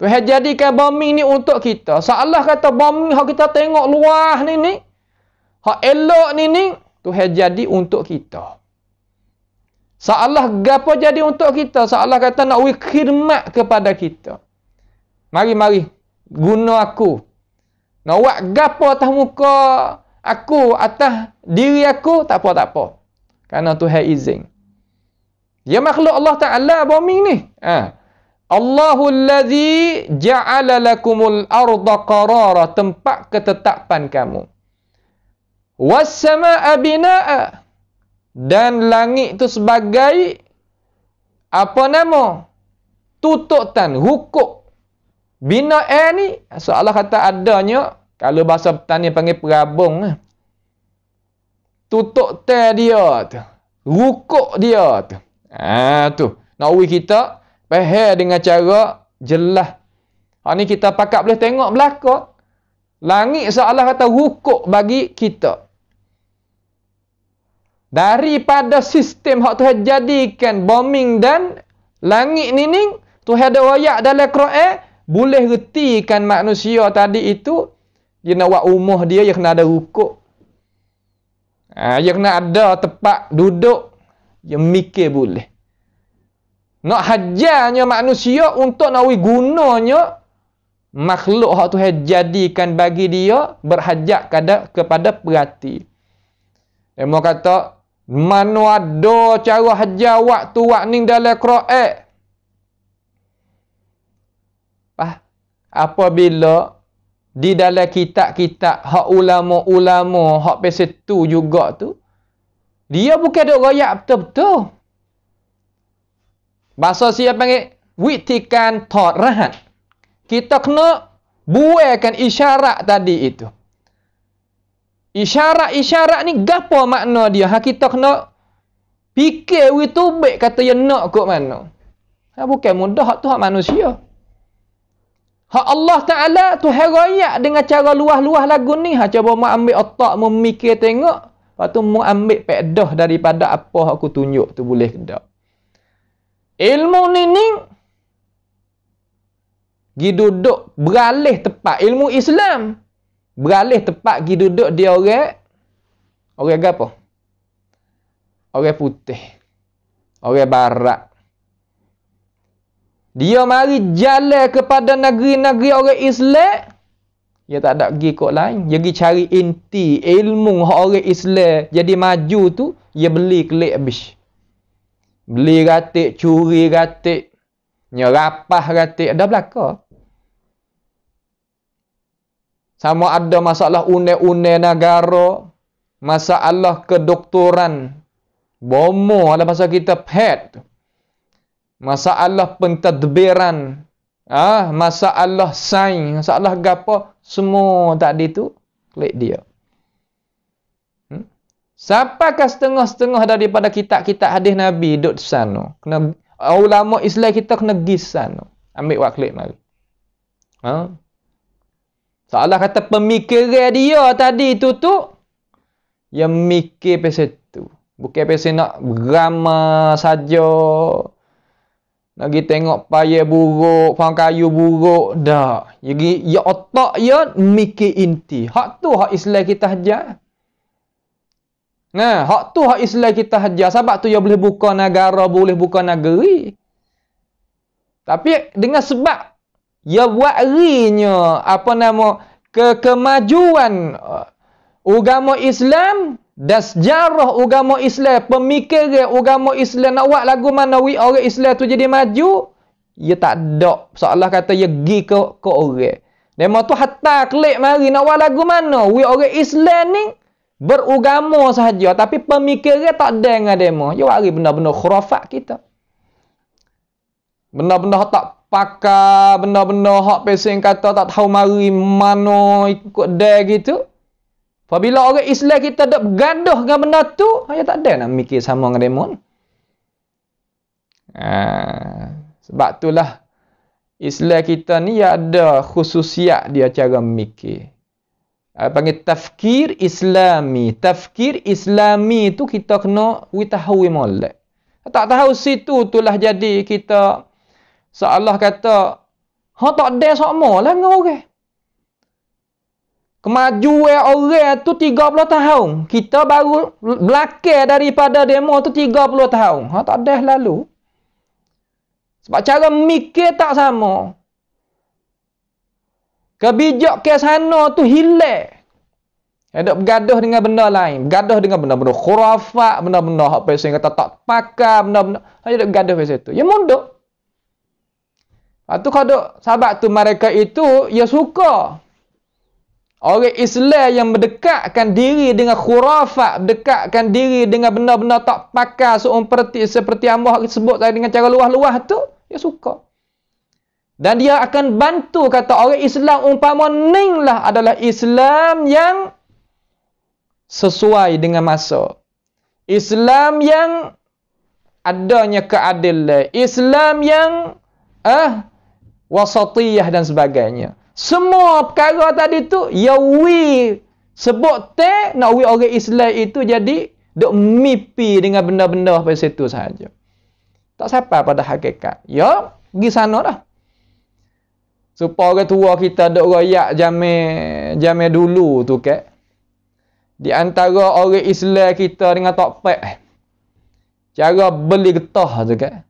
Tuhan jadikan bumi ni untuk kita. Seolah kata bumi hak kita tengok luah ni, hak elok ni, Tuhan jadi untuk kita. Seolah gapo jadi untuk kita, seolah kata nak khidmat kepada kita. Mari guna aku. Nak buat gapo atas muka aku, atas diri aku, tak apa. Kerana Tuhan izin. Ya makhluk Allah Ta'ala bumi ni. Allahul ladzi ja'ala lakumul arda qarara, tempat ketetapan kamu. Was samaa binaa, dan langit itu sebagai apa nama? Tututan, hukuk. Binaa ni seolah kata adanya, kalau bahasa petani panggil perabung. Tututan dia tu. Hukuk dia tu. Tu. Nak uwi kita faham dengan cara jelas. Hak ni kita pakat boleh tengok belakang. Langit seolah kata hukuk bagi kita. Daripada sistem hak Tuhan jadikan bombing dan langit ni Tuhan ada royak dalam Quran, boleh retikan manusia tadi itu dia nak buat rumah dia kena ada hukuk. Dia kena ada tempat duduk, dia mikir boleh. Nak hajarnya manusia untuk nak gunanya makhluk hak Tuhan jadikan bagi dia berhajat kepada perhati. Dia kata mana ada cara hajar waktu ni dalam Quran. Apabila di dalam kitab-kitab hak ulama-ulama hak pasal tu juga tu, dia bukan duk royak betul-betul. Bahasa siapa panggil witikan torahan. Kita kena buaikan isyarat tadi itu. Isyarat ni gapo makna dia? Kita kena fikir itu baik kata yang nak kok mana. Bukan mudah hak tu hak manusia. Hak Allah Ta'ala tu herayak dengan cara luah-luah lagu ni. Cuba mu ambil otak, mu mikir tengok. Lepas tu mu ambil pedah daripada apa aku tunjuk tu boleh ke tak. Ilmu ni gi duduk beralih tepat. Ilmu Islam beralih tepat gi duduk dia orang apa? Orang putih. Orang barat. Dia mari jalan kepada negeri-negeri orang Islam. Dia tak ada pergi kok lain. Dia pergi cari inti ilmu orang Islam. Jadi maju tu, dia beli kelik habis. Beli ratik, curi ratik, nyerapah ratik. Ada belakang. Sama ada masalah undang-undang negara, masalah kedoktoran, bomo ada pasal kita pet, masalah pentadbiran, masalah sains, masalah gapo, semua tadi tu klik dia. Siapakah setengah-setengah daripada kitab-kitab hadis Nabi duduk di sana? Kena ulama Islam kita kena pergi sana. Ambil wak klik mari. Soalah kata pemikiran dia tadi tu yang mikir pasal tu. Bukan pasal nak beramah saja. Nak pergi tengok payah buruk, pohon kayu buruk. Dah. Ya otak ya mikir inti. Hak tu hak Islam kita hajar. Nah, hak tu hak Islam kita hajar. Sebab tu dia boleh buka negara, boleh buka negeri. Tapi dengan sebab dia buat rinya apa nama kemajuan agama Islam dan sejarah agama Islam, pemikiran agama Islam nak buat lagu mana orang Islam tu jadi maju, dia tak ada seolah kata dia pergi ke orang. Demo tu hatta klik mari nak buat lagu mana orang Islam ni beragama sahaja tapi pemikiran tak ada dengan demo. Dia buat benda-benda khurafat kita. Benda-benda tak pakar, benda-benda hak pesing kata tak tahu mari mana ikut dia gitu. Apabila orang Islam kita dak bergaduh dengan benda tu, dia tak ada nak mikir sama dengan demo. Sebab itulah Islam kita ni ada khususiat dia cara mikir. Panggil tafkir Islami. Tafkir Islami tu kita kena tahu molek. Tak tahu situ itulah jadi kita seolah kata tak ada sama lah dengan orang. Kemajuan orang tu 30 tahun. Kita baru belakang daripada demo tu 30 tahun. Tak ada lalu. Sebab cara mikir tak sama. Kebijak ke sana tu hilang. Ada bergaduh dengan benda lain, bergaduh dengan benda-benda khurafat, benda-benda apa yang kata tak pakar, benda-benda ada bergaduh pasal tu. Ya mondok. Lepas tu kalau sahabat tu mereka itu ya suka orang Islam yang mendekatkan diri dengan khurafat, mendekatkan diri dengan benda-benda tak pakar seperti hamba sebut tadi dengan cara luah-luah tu, dia suka. Dan dia akan bantu kata orang Islam umpama ning lah adalah Islam yang sesuai dengan masa. Islam yang adanya keadilan, Islam yang wasatiyah dan sebagainya. Semua perkara tadi tu ya sebut nak orang Islam itu jadi duk mimpi dengan benda-benda apa situ sahaja. Tak sampai pada hakikat. Ya, pergi sana dah. Supaya orang tua kita duk royak jamai dulu tu ke. Di antara orang Islam kita dengan tokpek. Cara beli getah tu kan.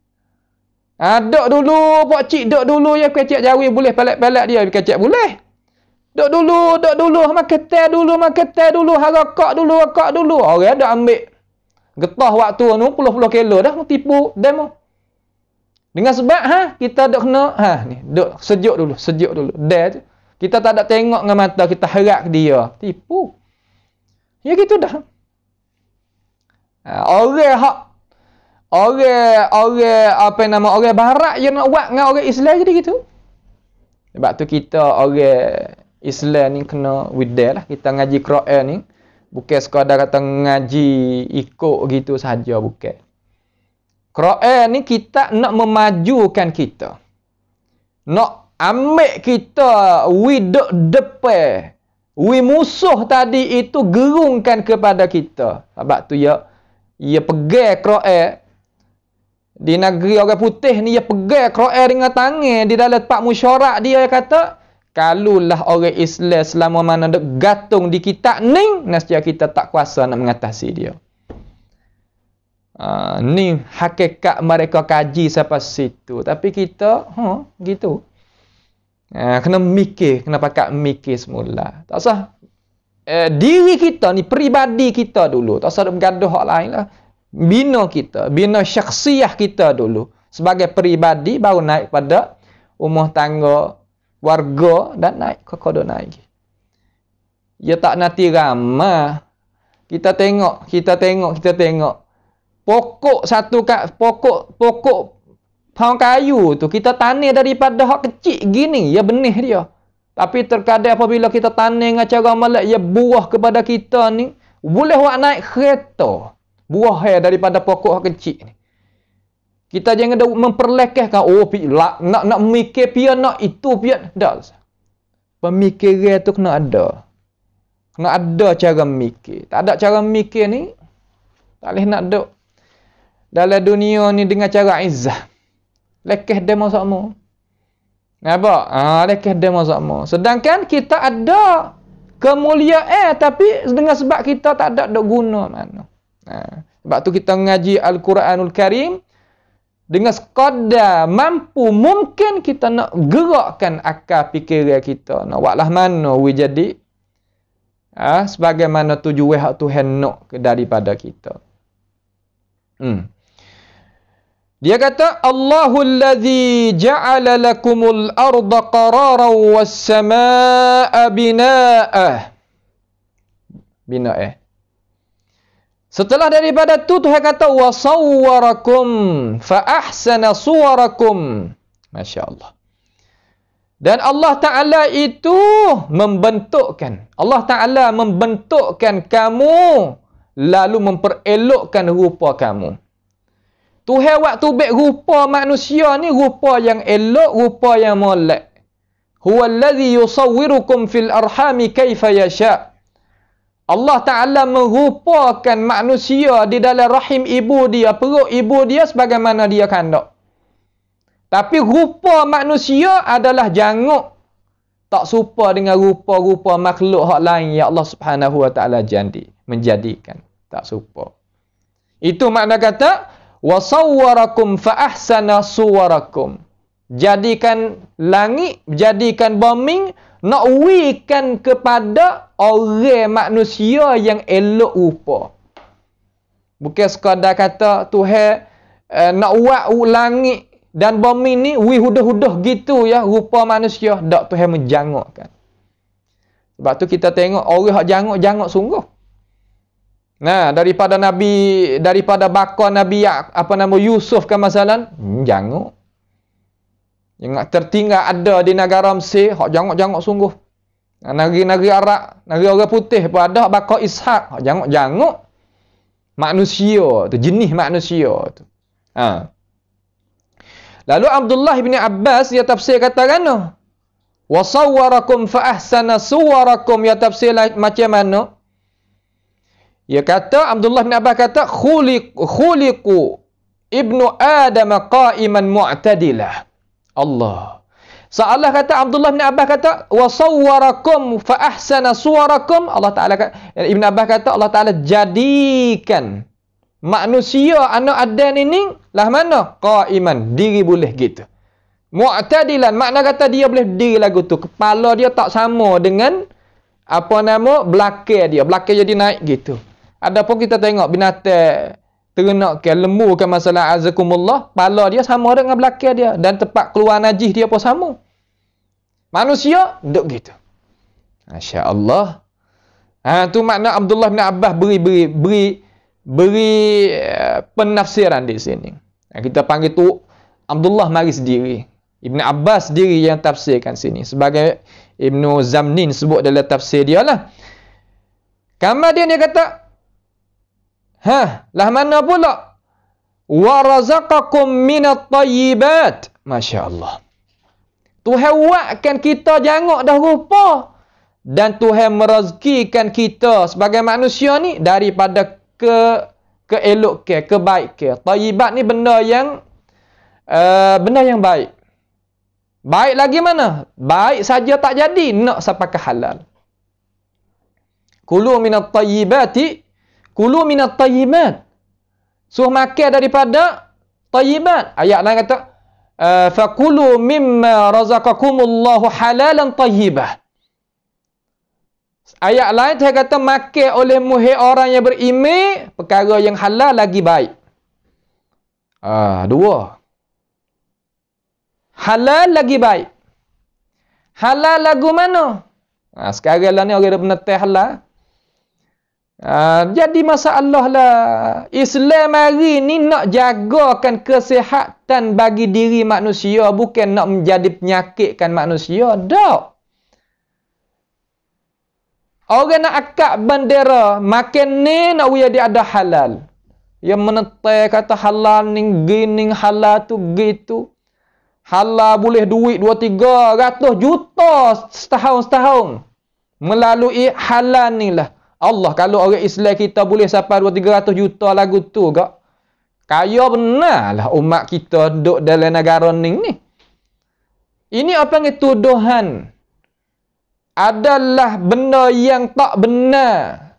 Duk dulu, pak cik duk dulu ya kecek jawi boleh pelak-pelak dia kecek boleh. Duk dulu, makan teh dulu, harakak dulu. Orang dah ambil getah waktu tu puluh-puluh kilo dah tipu demo. Dengan sebab kita duk kena ni, duk sejuk dulu. Dah kita tak ada tengok dengan mata, kita harap dia. Tipu. Ya gitu dah. Orang barat je nak buat dengan orang Islam jadi gitu. Sebab tu kita orang Islam ni kena widal lah. Kita ngaji Quran ni bukan sekadar kata ngaji ikut gitu saja, bukan. Quran ni kita nak memajukan kita. Nak ambil kita widuk depan. Musuh tadi itu gerungkan kepada kita. Sebab tu ia pegang Quran di negeri orang putih ni, ia pegang Quran dengan tangan di dalam tempat musyarak dia kata, kalulah orang Islam selama mana duk gantung di kitab ni, nescaya kita tak kuasa nak mengatasi dia. Ni hakikat mereka kaji sampai situ. Tapi kita gitu. Kena mikir, kena pakat mikir semula. Tak usah diri kita ni, peribadi kita dulu. Tak usah bergaduh hak lain lah. Bina kita, bina syakhsiah kita dulu. Sebagai peribadi baru naik pada rumah tangga, warga dan naik ke kodoh naik. Ya tak nanti ramah. Kita tengok. Pokok pohon kayu tu kita tanam daripada hak kecil gini, ya benih dia. Tapi terkadang apabila kita tanam dengan cara malak, ya buah kepada kita ni boleh buat naik kereta. Buah daripada pokok hak kecil ni. Kita jangan memperlekehkan nak mikir pian nak itu pian dak. Pemikiran tu kena ada. Kena ada cara mikir. Tak ada cara mikir ni tak boleh nak duk dalam dunia ni dengan cara izzah. Lekeh demo sama. Nampak? Lekeh demo sama. Sedangkan kita ada kemuliaan tapi dengan sebab kita tak ada dok guna mana. Sebab tu kita ngaji Al-Quranul Karim dengan sekadar mampu mungkin kita nak gerakkan akal fikiran kita. Nak buatlah mana we jadi sebagaimana tujuan hak Tuhan nak daripada kita. Dia kata Allahul ladzi ja'ala lakumul arda qararan was samaa'a bina'ah. Setelah daripada tu Tuhan kata wa sawwarakum fa ahsana suwarakum. Masya-Allah. Dan Allah Ta'ala itu membentukkan. Allah Ta'ala membentukkan kamu lalu memperelokkan rupa kamu. Tuhan waktu baik rupa manusia ni rupa yang elok, rupa yang molek. Huwallazi yusawwirukum fil arhami kaifa yasha. Allah Ta'ala merupakan manusia di dalam rahim ibu dia, perut ibu dia sebagaimana dia kandak. Tapi rupa manusia adalah janguk. Tak serupa dengan rupa-rupa makhluk hak lain yang Allah Subhanahu Wa Ta'ala menjadikan. Tak serupa. Itu makna kata wasawwarakum fa ahsana suwarakum. Jadikan langit, jadikan bumi nak wikan kepada orang manusia yang elok rupa. Bukan sekadar kata Tuhan nak buat langit dan bumi ni hudah-hudah gitu ya rupa manusia. Tak, Tuhan menjangokkan. Sebab tu kita tengok orang yang jangok sungguh. Nah, daripada bakar Nabi Yusuf ke masalah jangok. Yang tertinggal ada di negara Mesir, hak jangok-jangok sungguh. Negeri-negeri Arab, negeri orang putih pun ada bakar Ishak, hak jangok-jangok. Manusia tu, jenis manusia tu. Lalu Abdullah bin Abbas dia tafsir katakan, wa sawwarakum fa ahsana suwarakum, ya tafsir macam mana? Dia kata, Abdullah bin Abbas kata, khuliqu ibnu Adam qa'iman mu'tadilah. Allah. Seolah kata Abdullah bin Abbas kata, wa sawwarakum fa ahsana suwarakum. Allah Ta'ala kata, Ibn Abbas kata, Allah Ta'ala jadikan manusia anak Adam ini lah mana? Qa'iman, diri boleh gitu. Mu'tadilan, makna kata dia boleh diri lagu tu. Kepala dia tak sama dengan belakang dia. Belakang jadi naik gitu. Adapun kita tengok binatang ternak ke lembu ke masalah azakumullah, kepala dia sama dengan belakang dia dan tempat keluar najis dia pun sama. Manusia duk gitu. Masya-Allah. Tu makna Abdullah bin Abbas beri penafsiran di sini. Kita panggil tu Abdullah mari sendiri. Ibn Abbas sendiri yang tafsirkan sini. Sebagai Ibnu Zamnin sebut dalam tafsir dia lah. Kemudian dia kata, lah mana pula? Wa razaqakum minat tayyibat. Masya Allah. Tuhan buatkan kita jangok dah rupa. Dan Tuhan merezekikan kita sebagai manusia ni daripada keelok kebaik ke. Tayyibat ni benda yang baik. Baik lagi mana? Baik saja tak jadi, nak sampai ke halal. Kulu minat tayyibati, kulu minat tayyibat. Suruh makan daripada tayyibat. Ayat lain kata, fakulu mimma razaqakumullahu halalan tayyibah. Ayat lain saya kata, makan oleh muhir orang yang beriman perkara yang halal lagi baik. Dua. Halal lagi baik. Halal lagu mana? Sekarang lah ni orang dah penetai halal. Jadi masalah lah. Islam hari ni nak jagakan kesihatan bagi diri manusia. Bukan nak menjadi penyakitkan manusia. Tak. Orang nak akak bendera. Makin ni nak dia ada halal. Yang menetai kata halal ni gini, halal tu gitu. Halal boleh duit 2-300 juta setahun. Melalui halal ni lah. Allah, kalau orang Islam kita boleh sampai 200-300 juta lagu tu kak. Kaya benar lah umat kita duduk dalam negara ni. Ini apa yang tuduhan. Adalah benda yang tak benar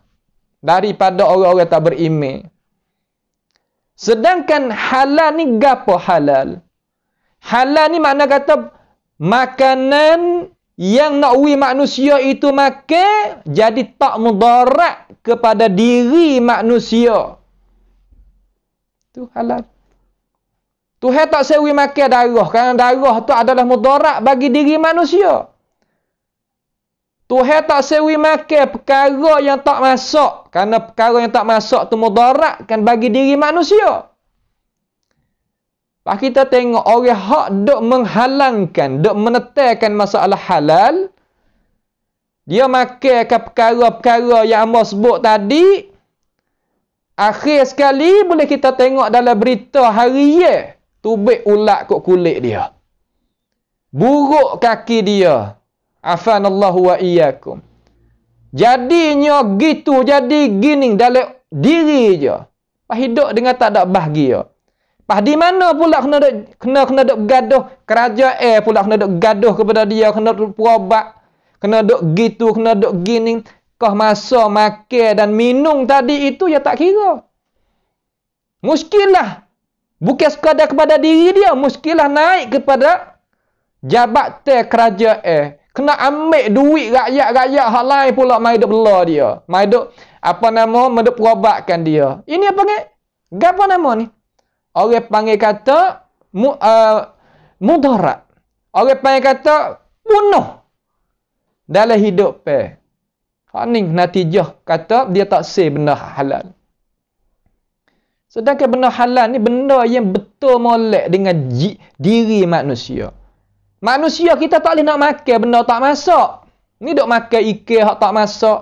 daripada orang-orang tak beriman. Sedangkan halal ni gapo halal? Halal ni makna kata makanan yang nak manusia itu makan jadi tak mudarat kepada diri manusia. Tu halal. Tuhan tak sewi makan darah kerana darah tu adalah mudarat bagi diri manusia. Tuhan tak sewi makan perkara yang tak masak kerana perkara yang tak masak tu mudarat kan bagi diri manusia. Pak kita tengok orang hak dok menghalangkan, dok menetapkan masalah halal. Dia makan ke perkara-perkara yang Amba sebut tadi. Akhir sekali boleh kita tengok dalam berita harian, tubik ulat kot kulit dia. Buruk kaki dia. Afanallahu wa iyyakum. Jadinya gitu, jadi gini dalam diri je. Pak hidup dengan tak ada bahagia. Pas di mana pula kena duk gaduh kerajaan pula kena duk gaduh kepada dia, kena duk berobat, kena duk gitu, kena duk gini, kau masa makan dan minum tadi itu ya tak kira. Muskilah bukan sekadar kepada diri dia, muskilah naik kepada jabatan kerajaan, Kena ambil duit rakyat-rakyat hak lain pula mai duk bela dia. Mai duk mai duk perobatkan dia. Ini apa ke? Gapo nama ni? Orang panggil kata mudarat. Orang panggil kata bunuh dalam hidup pe. Hak ni natijah kata dia tak sah benda halal. Sedangkan benda halal ni benda yang betul molek dengan diri manusia. Manusia kita tak boleh nak makan benda tak masak. Ni duk makan ikan hak tak masak.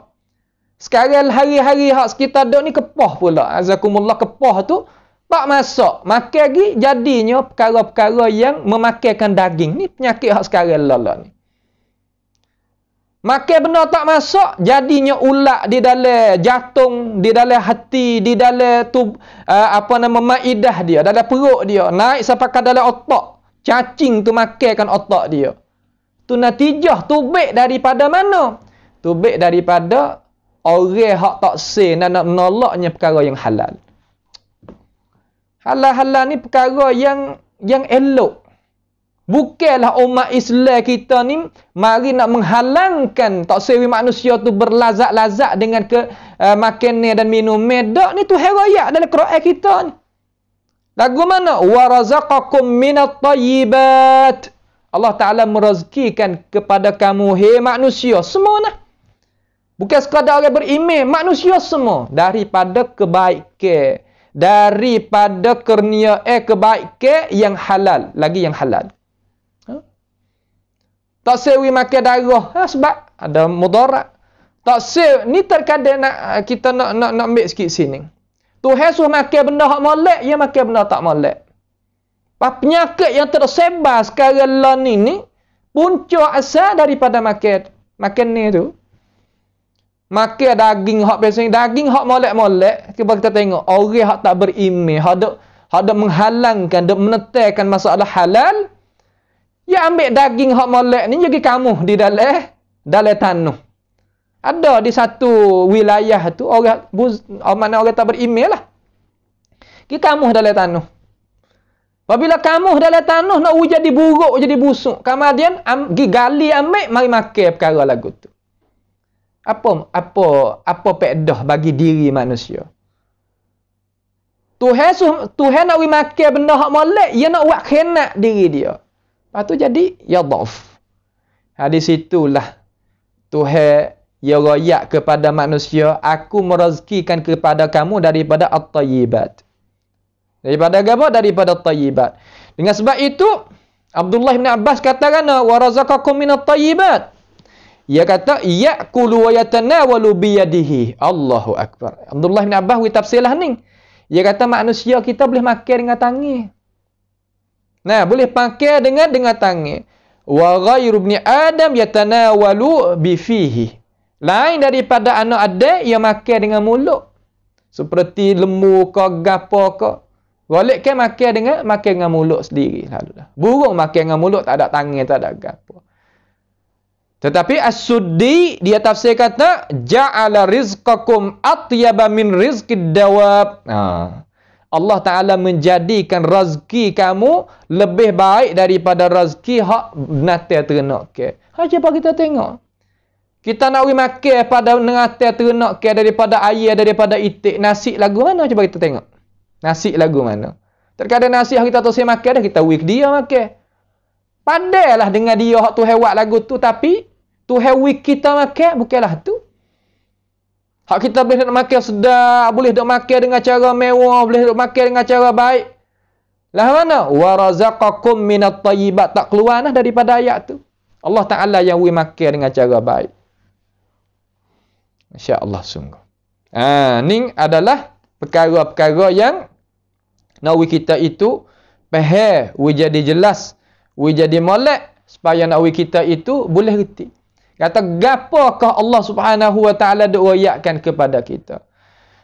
Sekarang hari-hari hak kita duk ni kepah pula. Azakumullah, kepah tu tak masak. Makan lagi jadinya perkara-perkara yang memakankan daging. Ni penyakit hak sekarang lala ni. Makan benda tak masak, jadinya ulat di dalam jantung, di dalam hati, di dalam maidah dia, dalam perut dia, naik sampai ke dalam otak. Cacing tu makankan otak dia. Tu natijah, tubik daripada mana? Tubik daripada orang hak tak sen dan nak menolaknya perkara yang halal. Halal-halal ni perkara yang elok. Bukanlah umat Islam kita ni mari nak menghalangkan tak sewi manusia tu berlazat-lazat dengan makanan dan minum. Dak ni tu herayak dalam Quran kita ni. Lagu mana? Wa razaqakum minat tayyibat. Allah Ta'ala merezekikan kepada kamu, hei manusia semua nah. Bukan sekadar orang beriman, manusia semua daripada kebaikan, daripada kurnia kebaikan yang halal, lagi yang halal. Tak sewi makan darah sebab ada mudarat. Tak sewi ni terkadang kita nak ambil sikit sini. Tuhan suruh makan benda hak molek, dia makan benda tak molek. Penyakit yang tersebar sekarang lah ni punca asal daripada makan ni tu. Makan daging hak biasa, daging hak molek-molek. Kita tengok orang hak tak beriman, hak dak menghalangkan, dak menetekan masalah halal. Ya ambil daging hak molek ni jadi kamu di dalam tanah. Ada di satu wilayah tu orang mana orang tak beriman lah. Kita kamu dalam tanah. Apabila kamu dalam tanah nak jadi buruk, jadi busuk, kemudian pergi gali ambil mari makan perkara lagu tu. Apa pedah bagi diri manusia? Tuhan nak makan benda hak molek, dia nak buat khianat diri dia. Lepas tu jadi ya dhaif. Di situlah Tuhan ya royak kepada manusia, aku merezekikan kepada kamu daripada at-tayyibat. Daripada apa? Daripada at-tayyibat. Dengan sebab itu Abdullah bin Abbas katakan wa razaqakum minat tayyibat. Ia kata ya'kulu wa yatanawalu bi yadihi. Allahu akbar. Abdullah bin Abbas tafsirlah ni. Ia kata manusia kita boleh makan dengan tangan. Nah, boleh pakai dengan tangan. Wa ghairu ibni Adam yatanawalu bi fihi. Lain daripada anak Adam yang makan dengan mulut. Seperti lembu ke gapo ke. Golek ke makan dengan mulut sendiri lalu dah. Burung makan dengan mulut, tak ada tangan, tak ada gapo. Tetapi As-Suddi dia tafsir kata ja'ala rizqakum atyaba min rizqid dawab. Allah Ta'ala menjadikan rezeki kamu lebih baik daripada rezeki hak binatang ternak ke. Cuba kita tengok. Kita nak makan pada binatang ternak ke daripada air, daripada itik. Nasi lagu mana? Cuba kita tengok. Nasi lagu mana? Terkadang nasi yang kita terus makan dah, kita wik dia makan. Pandailah dengan dia hak tu hewat lagu tu, tapi tu hewik kita makan bukanlah tu. Hak kita boleh nak makan sedap, boleh nak makan dengan cara mewah, boleh nak makan dengan cara baik. Lah mana? Wa razaqakum minat tayyibat. Tak keluar dah daripada ayat tu. Allah Ta'ala yang makan dengan cara baik. Masya-Allah sungguh. Ni adalah perkara-perkara yang nawi kita itu faham, jadi jelas, jadi molek supaya nawi kita itu boleh reti. Kata gapakah Allah Subhanahu wa taala duk royakkan kepada kita.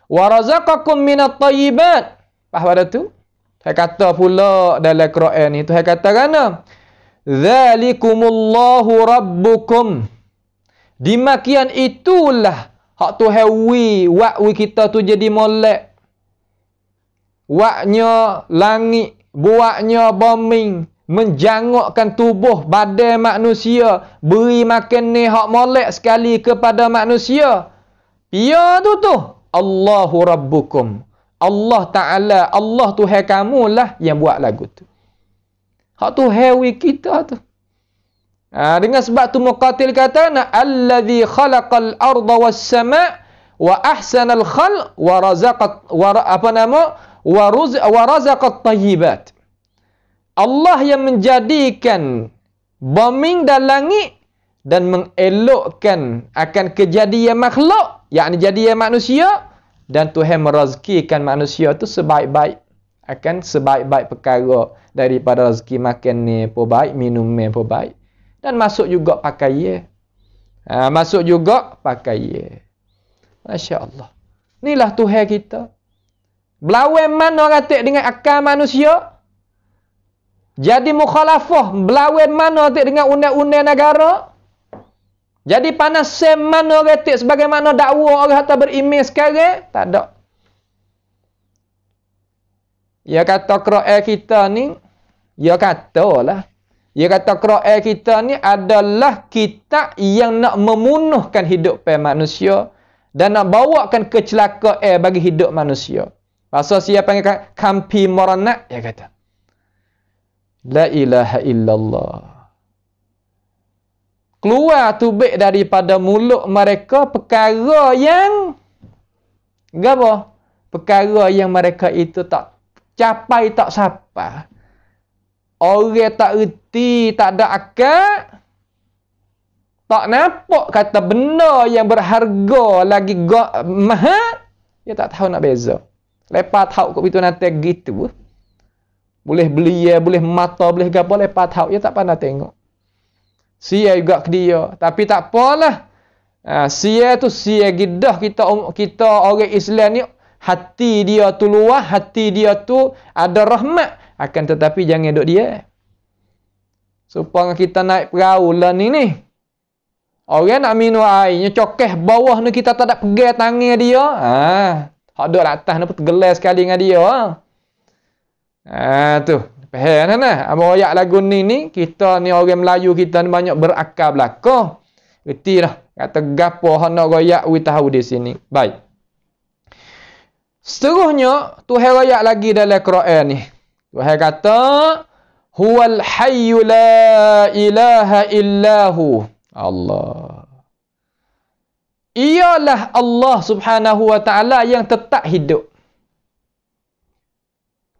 Wa razaqakum minat tayyibat. Pada tu saya kata pula dalam Quran ni Tuhan kata kana zalikumullahu rabbukum. Demikian itulah hak Tuhan wi kita tu jadi molek. Waknya langit, buatnya bombing, menjangukkan tubuh badan manusia, beri makan ni hak molek sekali kepada manusia. Dia tu Allahu Rabbukum. Allah Ta'ala, Allah Tuhan kamu lah yang buat lagu tu. Hak tu hewi kita tu. Dengan sebab tu Muqatil kata, alladhi khalaqal arda was sama' wa ahsanal khalq wa razaqat wa razaqat tayyibat. Allah yang menjadikan bumi dan langit dan mengelokkan akan kejadian makhluk, yakni jadian manusia, dan Tuhan merezekikan manusia tu sebaik-baik perkara daripada rezeki makan ni pun baik, minum ni pun baik, dan masuk juga pakaian. Masuk juga pakaian. Masya-Allah. Inilah Tuhan kita. Berlawan mana ratik dengan akal manusia? Jadi mukhalafah berlawan mana ratik dengan undang-undang negara? Jadi panas mana ratik sebagaimana dakwa orang kata beriman sekarang? Tak ada. Dia kata Quran kita ni, dia katalah, dia kata Quran kita ni adalah kitab yang nak memunuhkan hidup manusia dan nak bawakan kecelakaan bagi hidup manusia. Pasal siapa panggil kampi moranak, dia kata. La ilaha illallah. Keluar tubik daripada mulut mereka perkara yang apa? Perkara yang mereka itu tak capai, tak sampai. Orang tak reti, tak ada akal, tak nampak kata benda yang berharga lagi mahal, dia tak tahu nak beza. Lepas tahu kok itu nanti gitu. Boleh beli, boleh mata, boleh apa, lepas tahu dia tak pandai tengok. Sia juga ke dia. Tapi tak apalah. Sia tu sia gidah kita orang Islam ni, hati dia tu luah, hati dia tu ada rahmat. Akan tetapi jangan duduk dia. Supaya kita naik perahu lah ni. Orang nak minum airnya cokeh bawah ni kita tak ada pegang tangan dia. Hak duduk atas ni pun tergelar sekali dengan dia. Tu. Faham kan? Apa ayat lagu ni kita ni orang Melayu kita ni banyak berakal belaka. Reti dah. Kata gapo hak nak royak we tahu di sini. Baik. Seterusnya Tuhan royak lagi dalam Quran ni. Tuhan kata huwal hayyu la ilaha illahu. Allah. Ialah Allah Subhanahu wa taala yang tetap hidup.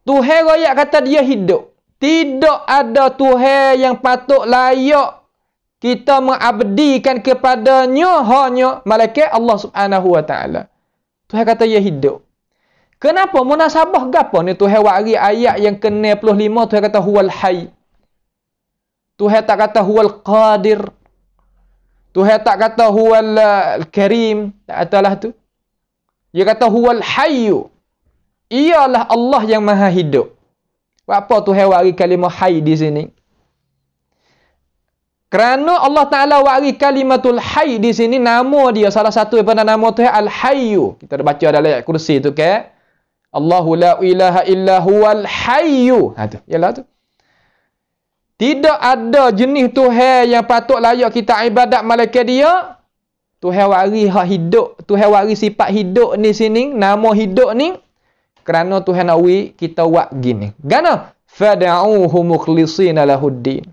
Tuhan royak kata dia hidup. Tidak ada Tuhan yang patut layak kita mengabdikan kepadanya hanya malaikat Allah Subhanahu wa taala. Tuhan kata dia hidup. Kenapa munasabah gapo ni Tuhan wari ayat yang ke-65 Tuhan kata huwal hayy. Tuhan tak kata huwal qadir. Tuhan tak kata huwal karim, tak katalah tu. Dia kata huwal hayyu. Ialah Allah yang maha hidup. Apa Tuhan wari kalimah hayy di sini? Kerana Allah Ta'ala wari kalimatul hayy di sini, nama dia salah satu daripada nama Tuhan Al-Hayyu. Kita dah baca dalam ayat kursi tu ke? Allahu la ilaha illa huwal hayyu. Tu. Yalah tu. Tidak ada jenis Tuhan yang patut layak kita ibadat malaikat dia. Tuhan wari hak hidup, Tuhan wari sifat hidup ni sini, nama hidup ni. Kerana Tuhan nak kita buat gini. Gana? Fada'uhu mukhlishina lahuddin.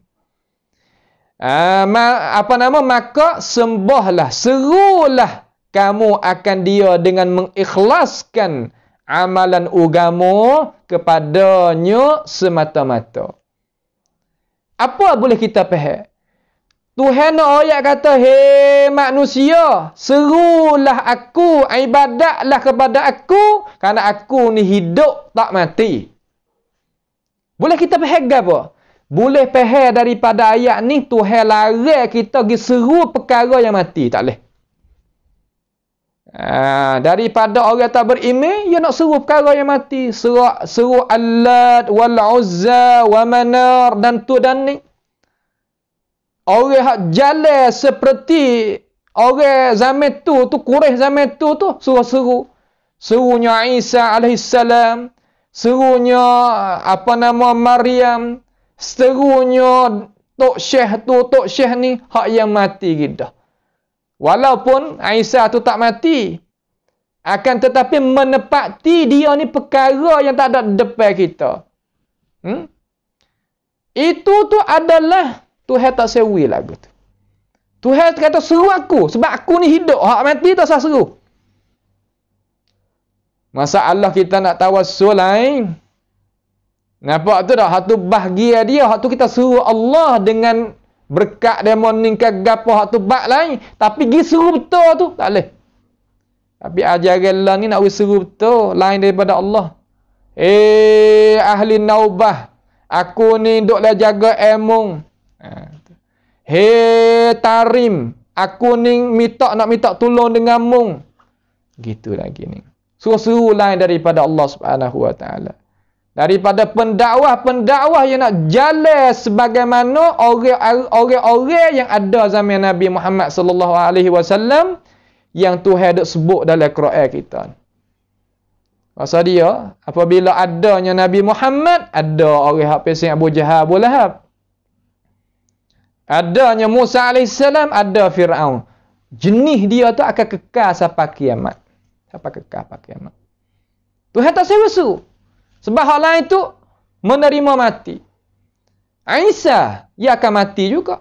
Maka sembahlah, serulah kamu akan dia dengan mengikhlaskan amalan agama kepadanya semata-mata. Apa boleh kita faham? Tuhan ayat kata, hei manusia, serulah aku, ibadatlah kepada aku, kerana aku ni hidup tak mati. Boleh kita faham apa? Boleh faham daripada ayat ni, Tuhan larang kita pergi seru perkara yang mati. Tak boleh. Daripada orang tak beriman, dia nak seru perkara yang mati. Seru Allat, Wal-Uzza, wa Manar, dan tu dan ni. Orang hak jalan seperti orang zaman tu Quraisy zaman tu seru. Serunya Isa alaihissalam, serunya Maryam, seterunya Tok Syekh ni hak yang mati gitu. Walaupun Aisyah tu tak mati, akan tetapi menepati dia ni perkara yang tak ada depan kita. Itu tu adalah Tuhan tak sewi lagu tu. Tuhan kata seru aku sebab aku ni hidup, hak mati tak sah seru. Masalah kita nak tawassul lain. Nampak tu dah, hak tu bahagia dia, hak tu kita suruh Allah dengan berkat dia meningkat gapo hak tu bak lain, tapi gi suruh betul tu tak boleh. Tapi ajaran Allah ni nak suruh betul lain daripada Allah. Ahli naubah, aku ni duklah jaga emong. Tarim, aku ni nak minta tolong dengan mung. Gitu lagi ni. Suruh-suruh lain daripada Allah Subhanahu wa taala. Daripada pendakwah yang nak jalan sebagaimana orang-orang yang ada zaman Nabi Muhammad sallallahu alaihi wasallam yang Tuhan dak sebut dalam Quran kita. Pasal dia, apabila adanya Nabi Muhammad, ada orang hak pesing Abu Jahal, Abu Lahab. Adanya Musa alaihissalam, ada Firaun. Jenis dia tu akan kekal sampai kiamat. Sampai kekal sampai kiamat. Tuhan tak seru-seru. Sebab hal lain tu menerima mati. Aisyah, dia akan mati juga.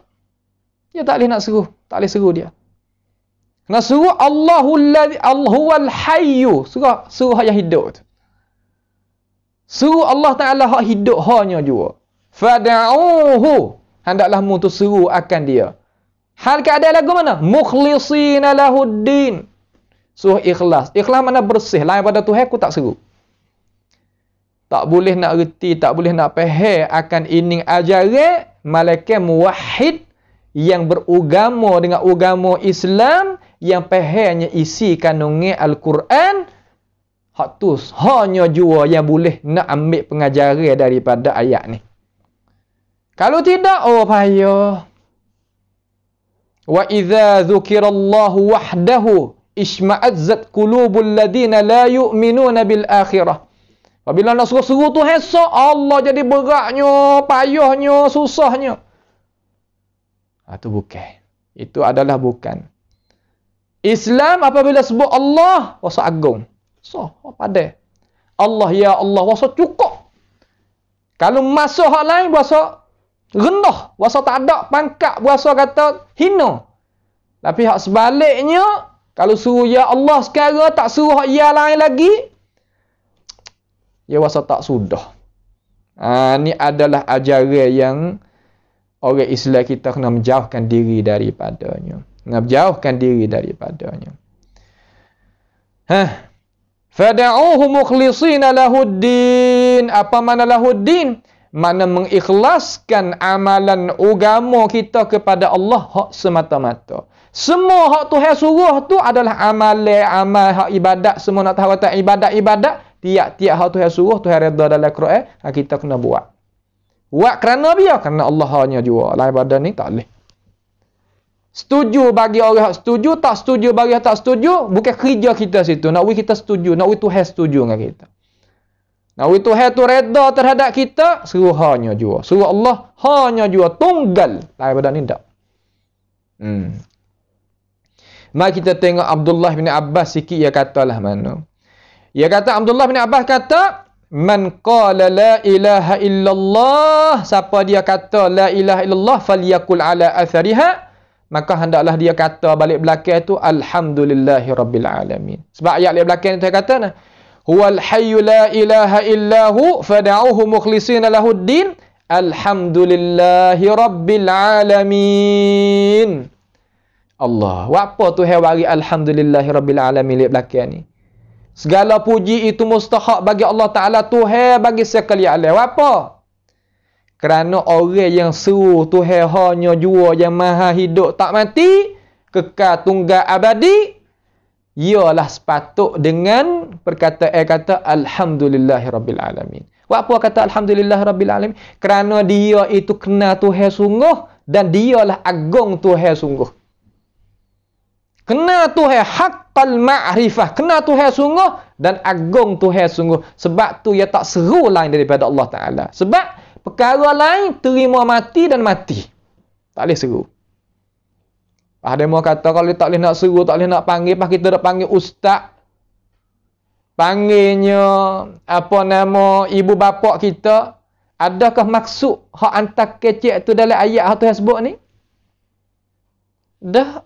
Dia tak boleh nak seru. Tak boleh seru dia. Nak seru Allahuwal hayyu. Seru yang hidup tu. Seru Allah Ta'ala hak hidup hanya jua. Fada'uhu. Hendaklah mu tu seru akan dia. Hal keadaan lagu mana? Mukhlisina lahuddin. Suruh ikhlas. Ikhlas mana bersih. Lain pada Tuhan aku tak seru. Tak boleh nak reti, tak boleh nak faham akan ining ajaran malaikat muwahhid yang beragama dengan agama Islam yang fahamnya isi kandungan Al-Quran. Hak tu hanya jua yang boleh nak ambil pengajaran daripada ayat ni. Kalau tidak, payah. Wa idza dzukirallahu wahdahu isma'azzat qulubul ladina la yu'minuna bil akhirah. Apabila nak suruh-suruh tu esok, Allah jadi beratnya, payahnya, susahnya. Itu bukan. Itu adalah bukan. Islam apabila sebut Allah, wasa agung. So, pada. Allah, ya Allah, wasa cukup. Kalau masuk hak lain, wasa rendah. Wasa tak ada pangkat, wasa kata hina. Tapi hak sebaliknya, kalau suruh ya Allah sekarang, tak suruh hak ya lain lagi, ya wasa tak sudah. Ni adalah ajaran yang orang Islam kita kena menjauhkan diri daripadanya. Kena menjauhkan diri daripadanya. Fada'uhu mukhlisina lahuddin. Apa makna lahuddin? Makna mengikhlaskan amalan agama kita kepada Allah hak semata-mata. Semua hak Tuhan suruh tu adalah amal hak ibadat. Semua nak tahu kata ibadat. Tiap-tiap hal Tuhan suruh, Tuhan redha dalam Quran, kita kena buat. Buat kerana biar, kerana Allah hanya jua. Lain pada ni tak boleh. Setuju bagi orang yang setuju, tak setuju bagi yang tak setuju, bukan kerja kita situ. Nak kita setuju, nak Tuhan setuju dengan kita. Nak Tuhan tu redha terhadap kita, suruh hanya jua. Suruh Allah hanya jua, tunggal. Lain pada ni tak. Mari kita tengok Abdullah bin Abbas sikit, ia katalah mana. Ia kata, Abdullah bin Abbas kata, man qala la ilaha illallah, siapa dia kata la ilaha illallah falyakul ala athariha, maka hendaklah dia kata balik belakang tu alhamdulillahi rabbil alamin. Sebab ayat balik belakang tu dia kata nah, huwal hayyu la ilaha illahu fad'uhu mukhlisina lahuddin alhamdulillahi rabbil alamin. Allah, apa tu hai bagi alhamdulillahi rabbil alamin balik belakang ni? Segala puji itu mustahak bagi Allah Ta'ala, Tuhan bagi sekalian alam. Apa? Kerana orang yang seru Tuhan hanya jua yang maha hidup tak mati, kekal tunggal abadi, ialah sepatut dengan perkataan kata alhamdulillahi rabbil alamin. Apa kata alhamdulillahi rabbil alamin? Kerana dia itu kenal Tuhan sungguh dan dialah agung Tuhan sungguh. Kenal Tuhan haqqal ma'rifah, kenal Tuhan sungguh dan agung Tuhan sungguh. Sebab tu ia tak seru lain daripada Allah Ta'ala. Sebab perkara lain terima mati dan mati. Tak boleh seru. Ada yang kata kalau tak boleh nak seru, tak boleh nak panggil, pas kita nak panggil ustaz. Panggilnya apa nama ibu bapa kita, adakah maksud hak hantar kecek tu dalam ayat hak tu yang sebut ni? Dah.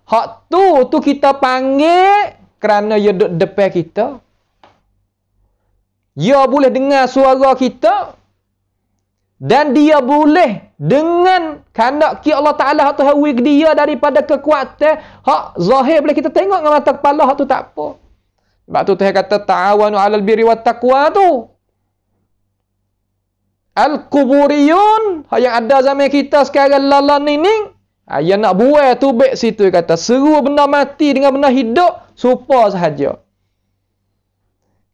Hak tu kita panggil kerana dia duduk depan kita. Dia boleh dengar suara kita. Dan dia boleh dengan kehendak Allah Ta'ala hak tu hawi dia daripada kekuatan hak zahir boleh kita tengok dengan mata kepala, hak tu tak apa. Sebab tu Tuhan kata ta'awanu 'alal birri wat taqwa tu. Al-kuburiyun yang ada zaman kita sekarang lalan ni. Yang nak buai tu baik situ kata seru benda mati dengan benda hidup serupa sahaja.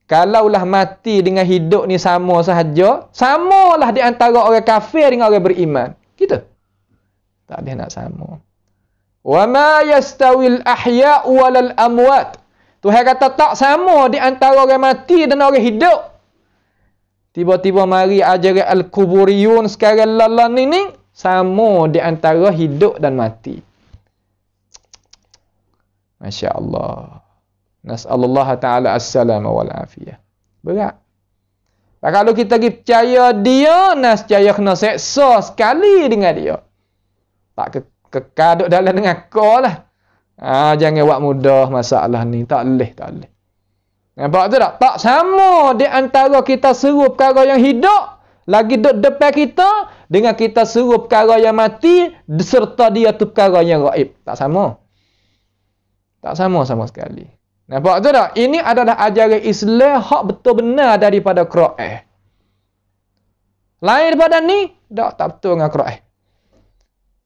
Kalaulah mati dengan hidup ni sama sahaja, samalah di antara orang kafir dengan orang beriman. Gitu. Tak ada nak sama. Wa ma yastawil ahya' walal amwat. Tuhan kata tak sama di antara orang mati dan orang hidup. Tiba-tiba mari ajaran al-kuburiyun sekarang lalan ni sama di antara hidup dan mati. Masya Allah. Nas'alullah ta'ala as-salama wal afiyah. Berat. Kalau kita pergi percaya dia, nascaya kena seksa sekali dengan dia. Tak kekaduk dalam dengan kau lah. Jangan buat mudah masalah ni. Tak boleh, tak boleh. Nampak tu tak? Tak sama di antara kita seru perkara yang hidup, lagi duduk depan kita, dengan kita seru perkara yang mati, serta dia tu perkara yang gaib. Tak sama. Tak sama sama sekali. Nampak tu tak? Ini adalah ajaran Islam hak betul benar daripada Quran. Lain daripada ni, tak betul dengan Quran.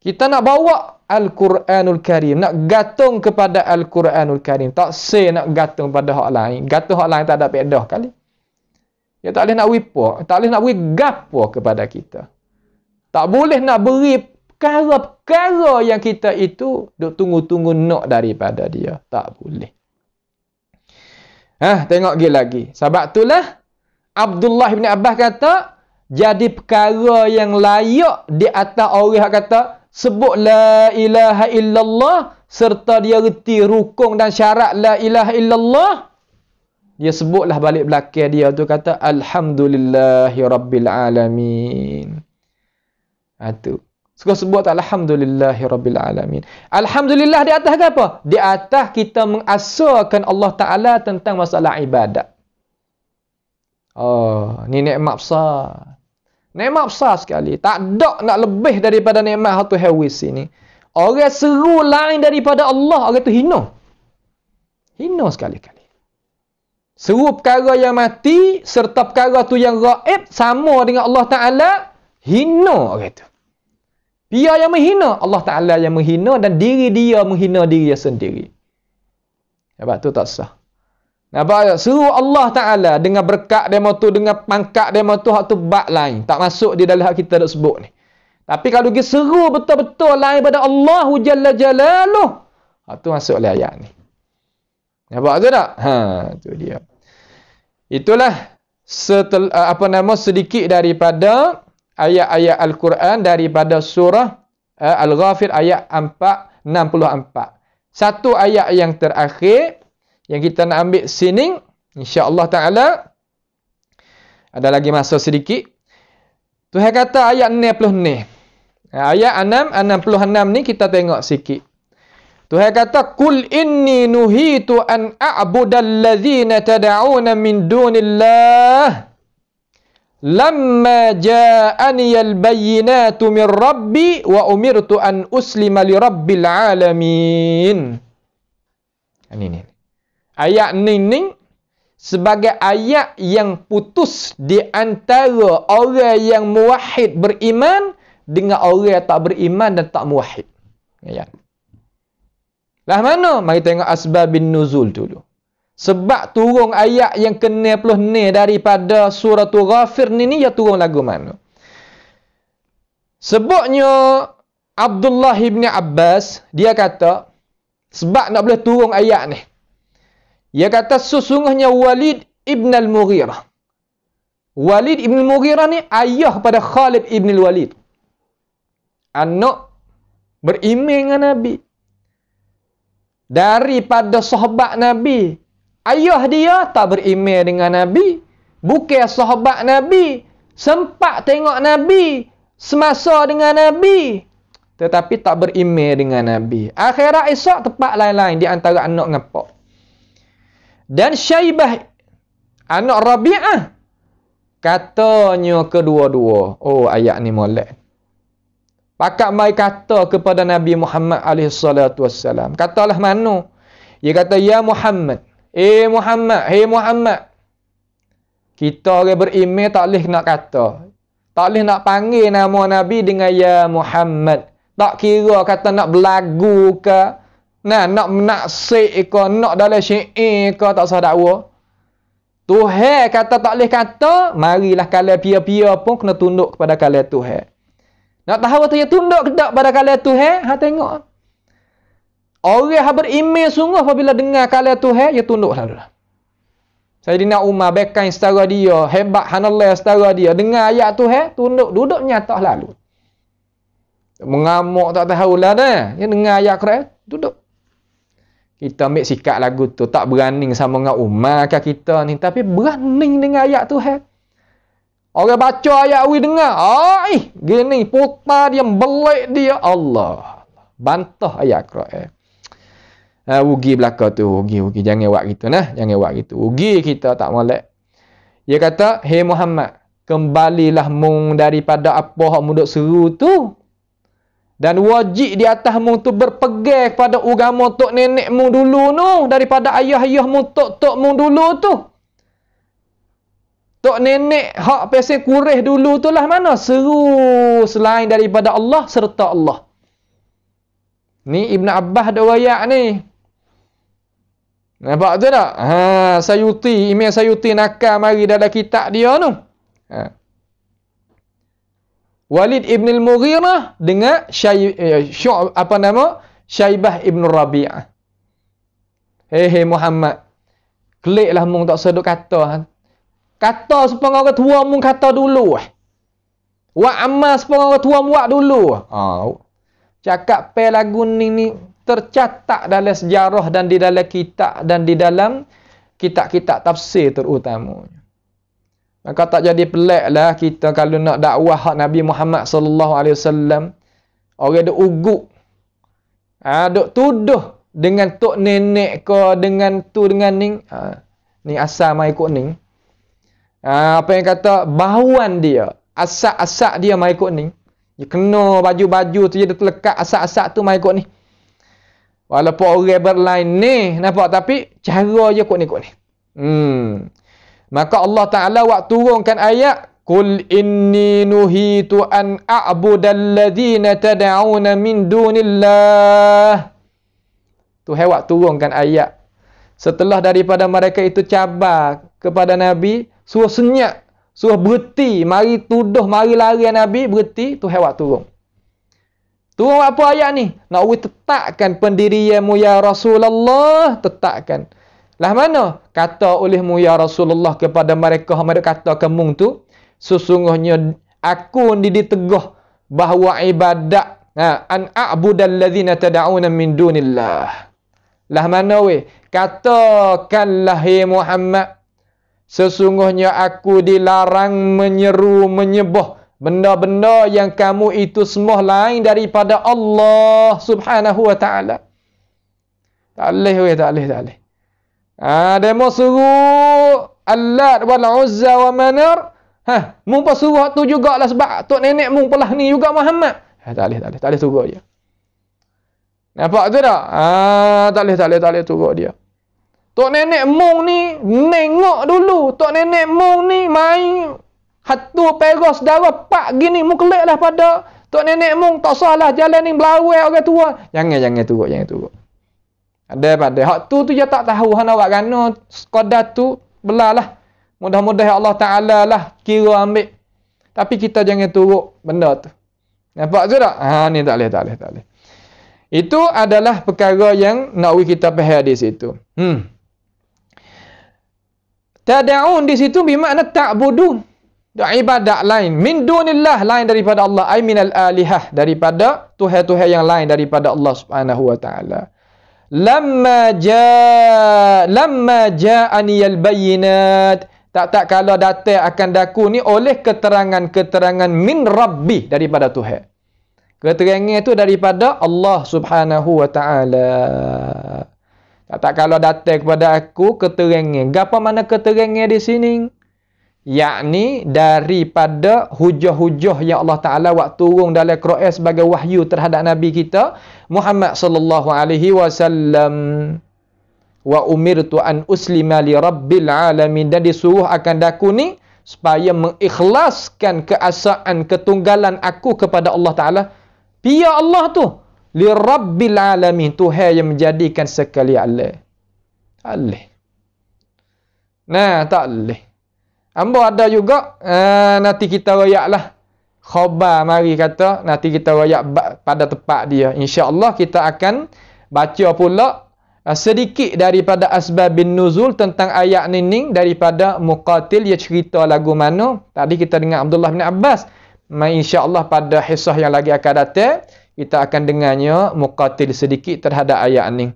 Kita nak bawa Al-Quranul Karim, nak gantung kepada Al-Quranul Karim. Tak say nak gantung pada hak lain. Gantung hak lain tak ada pedah kali. Dia tak boleh nak wipo, tak boleh nak beri gapo kepada kita. Tak boleh nak beri perkara-perkara yang kita itu duk tunggu-tunggu nak daripada dia. Tak boleh. Tengok lagi. Sebab itulah Abdullah bin Abbas kata, jadi perkara yang layak di atas orang kata sebut la ilaha illallah serta dia reti rukun dan syarat la ilaha illallah. Dia sebutlah balik belakang dia tu kata alhamdulillahi rabbil alamin. Itu. Suka sebut alhamdulillahi rabbil alamin. Alhamdulillah di atas apa? Di atas kita mengasahkan Allah Ta'ala tentang masalah ibadat. Oh, ni nikmat besar. Nikmat besar sekali. Tak ada nak lebih daripada nikmat hatu hawis ini. Orang seru lain daripada Allah, orang tu hina. Hina sekali-kali. Seru perkara yang mati serta perkara tu yang gaib sama dengan Allah Ta'ala, hina orang tu. Dia yang menghina, Allah Ta'ala yang menghina dan diri dia menghina diri dia sendiri. Sebab tu tak sah. Nampak? Suruh Allah Ta'ala dengan berkat demo tu, dengan pangkat demo tu, hak tu bab lain. Tak masuk di dalam hak kita nak sebut ni. Tapi kalau kita seru betul-betul lain pada Allah Jalla Jalaluh, hak tu masuk dalam ayat ni. Nampak tu tak? Tu dia. Itulah sedikit daripada ayat-ayat Al-Quran daripada surah Al-Ghafir ayat 64. Satu ayat yang terakhir yang kita nak ambil sini, insya-Allah taala ada lagi masa sedikit. Tuhan kata ayat 60 ni. Ayat 66 ni kita tengok sikit. Tuhan kata kul inni nuhitu an a'budal ladzina tad'una min dunillah lamma ja'aniyal bayyinatu min rabbi wa umirtu an uslima li rabbil alamin. Ini. Ayat ni sebagai ayat yang putus di antara orang yang muwahhid beriman dengan orang yang tak beriman dan tak muwahhid. Ayat. Lah mana? Mari tengok asbabun nuzul dulu. Sebab turun ayat yang ke-60 ni daripada surah Ghafir ni ya turun lagu mana? Sebabnya Abdullah bin Abbas dia kata sebab nak boleh turun ayat ni. Dia kata sesungguhnya Walid ibn al-Mughirah Walid ibn Mughirah ni ayah pada Khalid ibn Walid. Anak beriman dengan Nabi. Daripada sahabat Nabi. Ayah dia tak beriman dengan Nabi. Bukan sahabat Nabi. Sempat tengok Nabi. Semasa dengan Nabi. Tetapi tak beriman dengan Nabi. Akhirat esok tempat lain-lain di antara anak dengan pak. Dan Syaibah anak Rabi'ah katanya kedua-dua. Oh, ayat ni molek. Pakak mai kata kepada Nabi Muhammad SAW. Katalah mana? Dia kata, ya Muhammad. Muhammad. Hey Muhammad. Kita orang beriman tak boleh nak kata. Tak boleh nak panggil nama Nabi dengan ya Muhammad. Tak kira kata nak berlagu ke. Nak menaksik ke. Nak dalam syair ke. Tak usah dakwa. Tuhan kata tak boleh kata. Marilah kalian pia-pia pun kena tunduk kepada kalian Tuhan. Nak tahu tu dia tunduk ke tak pada kalian Tuhan? Tengok. Orang yang beriman sungguh apabila dengar kalian Tuhan, dia tunduk lalu. Sayyidina Umar bekan setara dia, hebat hanallah setara dia. Dengar ayat Tuhan, tunduk, duduk nyata lalu. Mengamuk tak tahulah dah. Dia dengar ayat Quran, duduk. Kita ambil sikap lagu tu, tak berani sama dengan Umar ke kita ni, tapi berani dengan ayat Tuhan. Orang baca ayat we dengar. Gini putar dia, belik dia. Allah. Bantah ayat Quran. Ugi belaka tu. Ugi. Jangan buat gitu nah. Jangan buat gitu. Ugi kita tak molek. Dia kata, hey Muhammad, kembalilah mung daripada apa hak muduk seru tu. Dan wajib di atas mung tu berpegang pada agama tok nenek mung dulu tu. Daripada ayah-ayah mung tok mung dulu tu. Tok nenek hak pesen Quraisy dulu tu lah mana? Seru selain daripada Allah serta Allah. Ni Ibn Abbas ada wayak ni. Nampak tu tak? Sayuti, Imam Sayuti nakal mari dalam kitab dia tu. Walid ibn al-Mughirah dengan Syaibah ibn Rabi'ah. Hei Muhammad. Keliklah mung tak seduk kata. Kata sepengah orang tua mung kata dulu. Wak amal sepengah orang tua buat dulu. Cakap pe lagu ni tercatat dalam sejarah dan di dalam kitab dan di dalam kitab-kitab tafsir terutamanya. Maka tak jadi peliklah kita kalau nak dakwah hak Nabi Muhammad sallallahu alaihi wasallam, orang duk ugut. Duk tuduh dengan tok nenek ke dengan tu dengan ni. Ni asal mai ikut ni. Apa yang kata bahuan dia, asak-asak dia mai ikut ni. Dia kena baju-baju tu dia terlekat asak-asak tu mai ikut ni. Walaupun orang berlain ni nampak tapi cara je ikut ni. Maka Allah Taala waktu turunkan ayat Qul inni nuhitu an a'budal ladzina tad'una min dunillah. Tuhan waktu turunkan ayat setelah daripada mereka itu cabar kepada Nabi, suruh senyap, suruh berhenti, mari tuduh, mari lari Nabi, berhenti, Tuhan waktu turun. Turun apa ayat ni? Nak tetapkan pendirianmu ya Rasulullah, tetapkan. Lah mana? Kata olehmu ya Rasulullah kepada mereka, mereka kata kemung tu, sesungguhnya aku ditegah bahawa ibadat an a'budal ladzina tad'una min dunillah. Lah mana weh? Katakanlah hai Muhammad, sesungguhnya aku dilarang menyeru, menyembah benda-benda yang kamu itu semua lain daripada Allah Subhanahu wa taala. Tak boleh weh, tak boleh. Demo suruh Allat wal Uzza wa Manar. Mung pa suruh tu jugalah sebab tok nenek mung pelah ni juga Muhammad. Tak boleh suruh dia. Nampak tu tak? Tak boleh suruh dia. Tok nenek mung ni nengok dulu. Tok nenek mung ni main hatu peros saudara pak gini mung keliklah pada tok nenek mung tak salah jalan ni belawai orang tua. Jangan turut. Ada pada hak tu dia tak tahu hana awak gana sekadar tu belalah. Mudah-mudahan Allah Taala lah kira ambil. Tapi kita jangan turut benda tu. Nampak tu tak? Ni tak boleh. Itu adalah perkara yang nak kita faham di situ. Tad'un di situ bermakna ta'budun. ibadat lain min dunillah, lain daripada Allah, ay minal alihah, daripada tuhan-tuhan yang lain daripada Allah Subhanahu wa taala. Lamma ja'aniyal bayyinat, tak kalau datang akan daku ni oleh keterangan-keterangan min rabbi, daripada Tuhan. Keterangan itu daripada Allah Subhanahu wa taala. Tak kalau datang kepada aku keterangan. Gapo mana keterangan di sini? Yakni daripada hujah-hujah yang Allah Taala buat turun dalam Quran sebagai wahyu terhadap Nabi kita Muhammad sallallahu alaihi wasallam. Wa umirtu an uslima li rabbil alamin, dan disuruh akan daku ni supaya mengikhlaskan keesaan ketunggalan aku kepada Allah Taala. Pia Allah tu li rabbil alamin, Tuhan yang menjadikan sekali Allah. Allah. Nah, tak boleh. Ambo ada juga nanti kita royaklah khabar, mari kata nanti kita royak pada tempat dia. Insya-Allah kita akan baca pula sedikit daripada asbabun nuzul tentang ayat ni daripada Muqatil. Dia cerita lagu mana tadi kita dengar Abdullah bin Abbas. Insya-Allah pada hisah yang lagi akan datang kita akan dengarnya Muqatil sedikit terhadap ayat ni.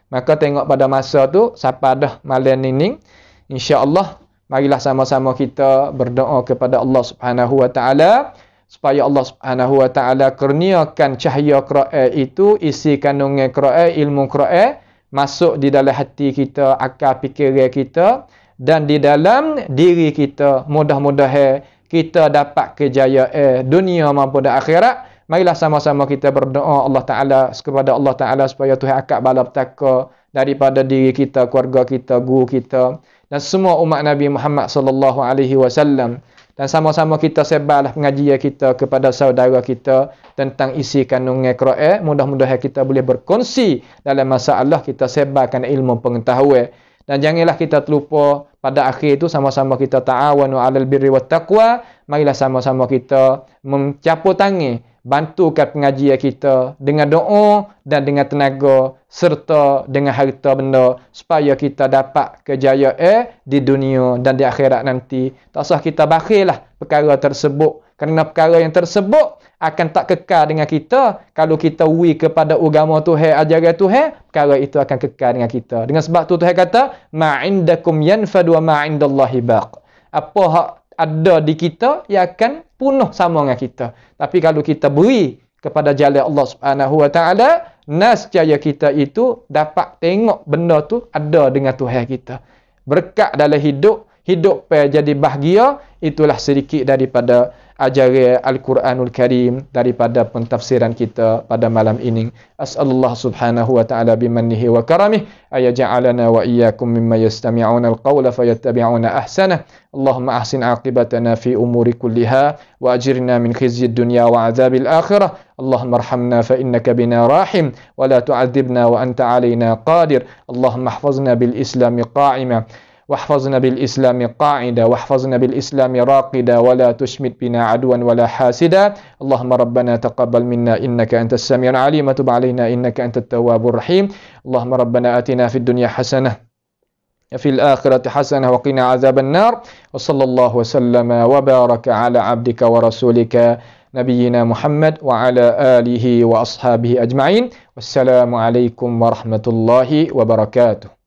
Maka tengok pada masa tu siapa dah malam ni, insya-Allah marilah sama-sama kita berdoa kepada Allah Subhanahu wa taala supaya Allah Subhanahu wa taala kurniakan cahaya Quran itu, isi kandungan Quran, ilmu Quran masuk di dalam hati kita, akal fikiran kita dan di dalam diri kita. Mudah-mudahan kita dapat kejayaan dunia maupun akhirat. Marilah sama-sama kita berdoa kepada Allah Taala supaya Tuhan akak bala petaka daripada diri kita, keluarga kita, guru kita dan semua umat Nabi Muhammad sallallahu alaihi wasallam, dan sama-sama kita sebarlah pengajian kita kepada saudara kita tentang isi kandungan Quran. Mudah-mudahan kita boleh berkongsi dalam masalah, kita sebarkan ilmu pengetahuan, dan janganlah kita terlupa pada akhir itu sama-sama kita ta'awanu 'alal birri wat taqwa. Marilah sama-sama kita mencampur tangan, bantukan pengajian kita dengan doa dan dengan tenaga serta dengan harta benda supaya kita dapat kejayaan di dunia dan di akhirat nanti. Tak usah kita bakhillah perkara tersebut, kerana perkara yang tersebut akan tak kekal dengan kita. Kalau kita wi kepada agama Tuhan, ajaran Tuhan, perkara itu akan kekal dengan kita. Dengan sebab tu Tuhan kata ma indakum yanfad wa ma indallahi baq. Apa hak ada di kita ia akan punah sama dengan kita. Tapi kalau kita beri kepada jalan Allah Subhanahu wa taala, nescaya kita itu dapat tengok benda tu ada dengan Tuhan kita. Berkat dalam hidup jadi bahagia. Itulah sedikit daripada ajaran Al-Quranul Karim daripada pentafsiran kita pada malam ini. As'alullah subhanahu wa ta'ala bimannihi wa karamih ayaja'alana wa iyyakum mimma yastami'una al-qawla fayattabi'una ahsanah. Allahumma ahsin aqibatana fi umuri kulliha wa ajirna min khizyid dunya wa azabil akhirah. Allahumma arhamna fa innaka bina rahim wa la tu'adzibna wa anta alaina qadir. Allahumma ihfazna bil islami qa'ima واحفظنا بالإسلام قاعدة واحفظنا بالإسلام راقدة ولا تشمت بنا عدوا ولا حاسدا. اللهم ربنا تقبل منا إنك أنت السميع العليم وتب علينا إنك أنت التواب الرحيم. اللهم ربنا آتنا في الدنيا حسنة في الآخرة حسنة وقنا عذاب النار. وصلى الله وسلم وبارك على عبدك ورسولك نبينا محمد وعلى آله وأصحابه أجمعين. والسلام عليكم ورحمة الله وبركاته.